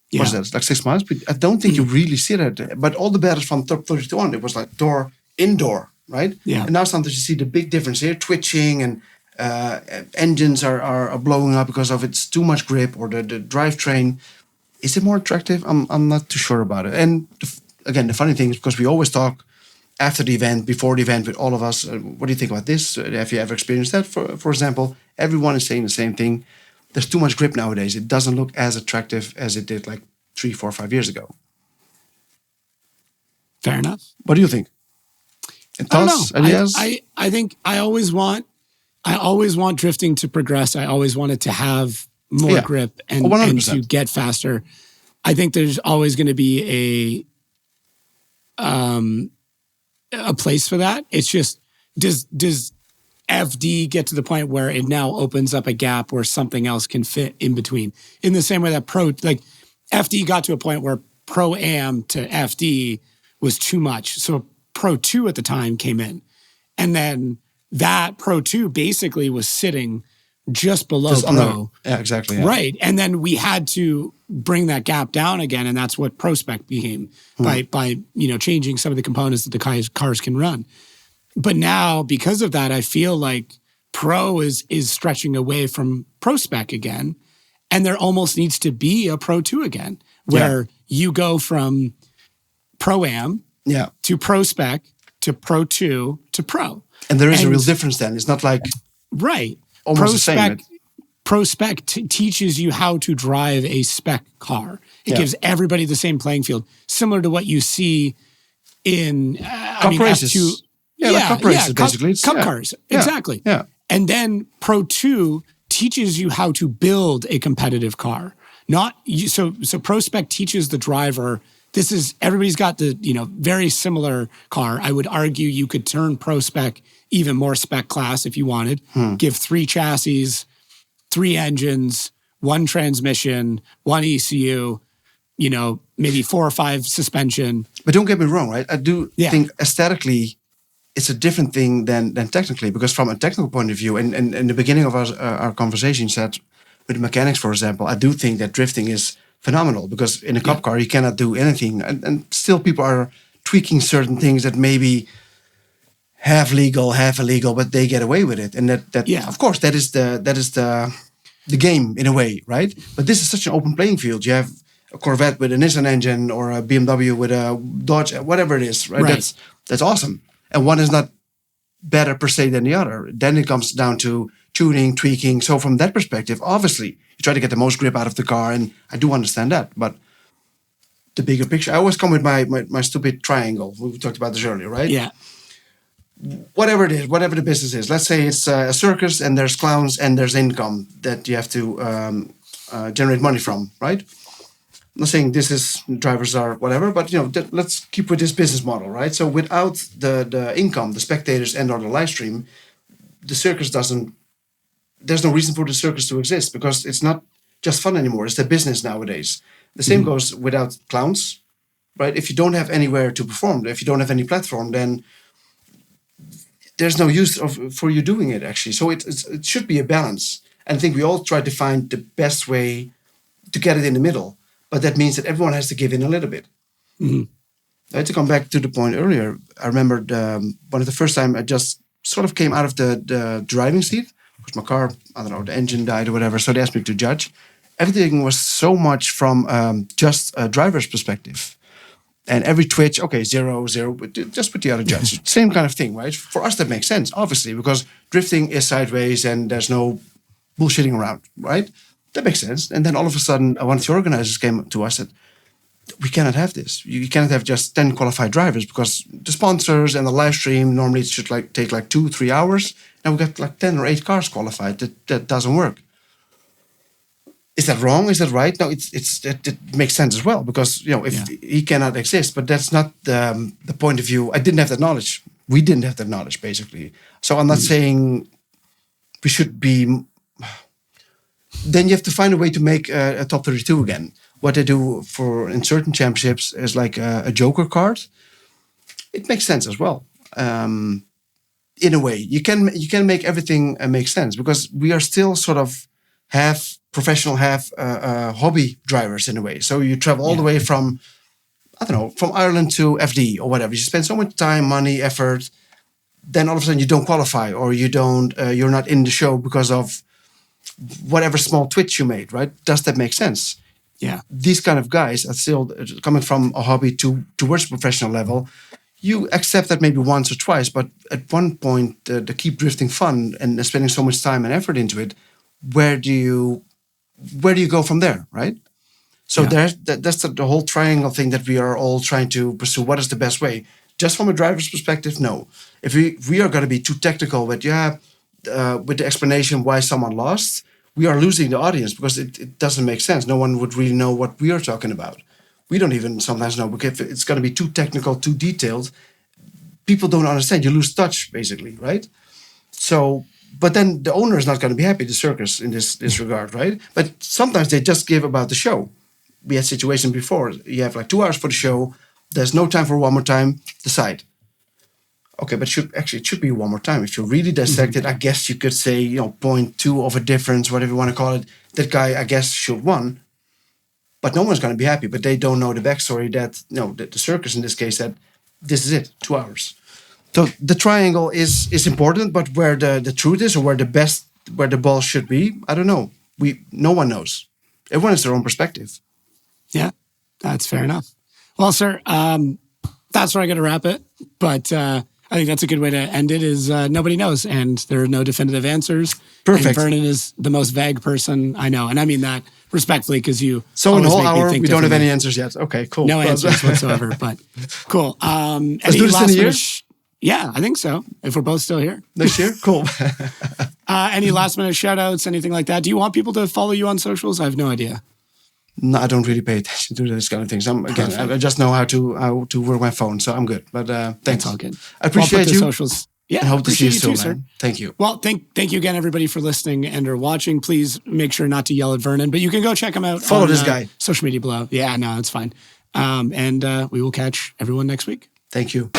S8: Yeah. What's that? Like 6 miles? But I don't think you really see that. But all the battles from top 32 on, it was like indoor, right? Yeah. And now sometimes you see the big difference here, twitching and engines are blowing up because of it's too much grip, or the drivetrain. Is it more attractive? I'm not too sure about it. And again, the funny thing is because we always talk after the event, before the event with all of us. What do you think about this? Have you ever experienced that? For example, everyone is saying the same thing. There's too much grip nowadays. It doesn't look as attractive as it did like 3, 4, 5 years ago.
S3: Fair enough.
S8: What do you think? Thoughts, ideas?
S3: I think I always want drifting to progress. I always want it to have more grip and to get faster. I think there's always going to be a place for that. It's just, does FD get to the point where it now opens up a gap where something else can fit in between? In the same way that FD got to a point where Pro-Am to FD was too much. So Pro 2 at the time came in. And then that Pro 2 basically was sitting just below Pro.
S8: Yeah, exactly. Yeah.
S3: Right. And then we had to bring that gap down again. And that's what Pro Spec became by changing some of the components that the cars can run. But now, because of that, I feel like Pro is stretching away from Pro Spec again. And there almost needs to be a Pro 2 again, where you go from Pro-Am to Pro Spec to Pro 2 to Pro.
S8: And there is a real difference then. It's not like almost the same.
S3: Pro Spec teaches you how to drive a spec car. It gives everybody the same playing field, similar to what you see in
S8: Cup races.
S3: F2.
S8: Cup races, basically.
S3: Cup cars, exactly.
S8: Yeah.
S3: And then Pro 2 teaches you how to build a competitive car. So Pro Spec teaches the driver. Everybody's got the very similar car. I would argue you could turn Pro Spec even more spec class if you wanted. Give 3 chassis, 3 engines, 1 transmission, 1 ECU, maybe 4 or 5 suspension.
S8: But don't get me wrong, right? I do think aesthetically it's a different thing than technically, because from a technical point of view, and in the beginning of our conversation said with mechanics, for example, I do think that drifting is phenomenal, because in a cup car you cannot do anything, and still people are tweaking certain things that maybe half legal, half illegal, but they get away with it, and that of course that is the game in a way, right? But this is such an open playing field. You have a Corvette with a Nissan engine or a BMW with a Dodge, whatever it is, right? That's awesome, and one is not better per se than the other. Then it comes down to tuning, tweaking. So from that perspective, obviously, you try to get the most grip out of the car, and I do understand that. But the bigger picture, I always come with my stupid triangle. We talked about this earlier, right?
S3: Yeah.
S8: Whatever it is, whatever the business is. Let's say it's a circus, and there's clowns, and there's income that you have to generate money from, right? I'm not saying drivers are whatever, but let's keep with this business model, right? So without the income, the spectators and or the live stream, the circus doesn't. There's no reason for the circus to exist, because it's not just fun anymore. It's the business nowadays. The same goes without clowns, right? If you don't have anywhere to perform, if you don't have any platform, then there's no use for you doing it, actually. So it should be a balance. And I think we all try to find the best way to get it in the middle. But that means that everyone has to give in a little bit. Right, to come back to the point earlier, I remember one of the first time I just sort of came out of the driving seat, because my car, I don't know, the engine died or whatever, so they asked me to judge. Everything was so much from just a driver's perspective. And every twitch, okay, 0, 0, but just put the other judge. Same kind of thing, right? For us, that makes sense, obviously, because drifting is sideways and there's no bullshitting around, right? That makes sense. And then all of a sudden, one of the organizers came to us and said, we cannot have this. You cannot have just 10 qualified drivers, because the sponsors and the live stream, normally it should take 2-3 hours. Now we've got 10 or 8 cars qualified. That doesn't work. Is that wrong? Is that right? No, it makes sense as well, because if he cannot exist, but that's not the point of view. I didn't have that knowledge. We didn't have that knowledge, basically. So I'm not saying we should be. Then you have to find a way to make a top 32 again. What they do in certain championships is like a joker card. It makes sense as well. In a way, you can make everything make sense, because we are still sort of half professional, half hobby drivers in a way. So you travel all the way from, I don't know, from Ireland to FD or whatever. You spend so much time, money, effort. Then all of a sudden you don't qualify, or you're not in the show because of whatever small twitch you made, right? Does that make sense? Yeah. These kind of guys are still coming from a hobby towards professional level. You accept that maybe once or twice, but at one point, to keep drifting fun and spending so much time and effort into it, where do you go from there, right? So that's the whole triangle thing that we are all trying to pursue. What is the best way just from a driver's perspective, no. If we are going to be too technical with with the explanation why someone lost, we are losing the audience because it doesn't make sense. No one would really know what we are talking about. We don't even sometimes know because if it's going to be too technical, too detailed, people don't understand. You lose touch, basically, right? So, but then the owner is not going to be happy, the circus, in this regard, right? But sometimes they just give about the show. We had situation before. You have like 2 hours for the show. There's no time for one more time. Decide. Okay, but it should be one more time. If you really dissect it, I guess you could say, 0.2 of a difference, whatever you want to call it. That guy, I guess, should won. But no one's going to be happy. But they don't know the backstory that, the circus in this case said, this is it, 2 hours. So the triangle is important, but where the truth is or where the ball should be, I don't know. No one knows. Everyone has their own perspective.
S3: Yeah, that's fair enough. Well, sir, that's where I got to wrap it. But I think that's a good way to end it is nobody knows and there are no definitive answers.
S8: Perfect.
S3: And Vernon is the most vague person I know. And I mean that respectfly because you
S8: So in the whole
S3: always make me
S8: hour,
S3: think
S8: we don't have
S3: differently.
S8: any answers yet. Okay, cool.
S3: No answers whatsoever, but cool.
S8: Let's do this in a year?
S3: Yeah, I think so. If we're both still here.
S8: Next year? Cool.
S3: Any last minute shout outs, anything like that? Do you want people to follow you on socials? I have no idea.
S8: No, I don't really pay attention to this kind of things. I just know how to work my phone, so I'm good. But thanks.
S3: That's all good.
S8: I appreciate you.
S3: Socials. Yeah,
S8: I hope to see you
S3: appreciate
S8: soon,
S3: too,
S8: man. Thank you.
S3: Well, thank you again, everybody, for listening and or watching. Please make sure not to yell at Vernon, but you can go check him out.
S8: Follow
S3: on,
S8: this guy.
S3: Social media below. Yeah, no, it's fine. And we will catch everyone next week.
S8: Thank you.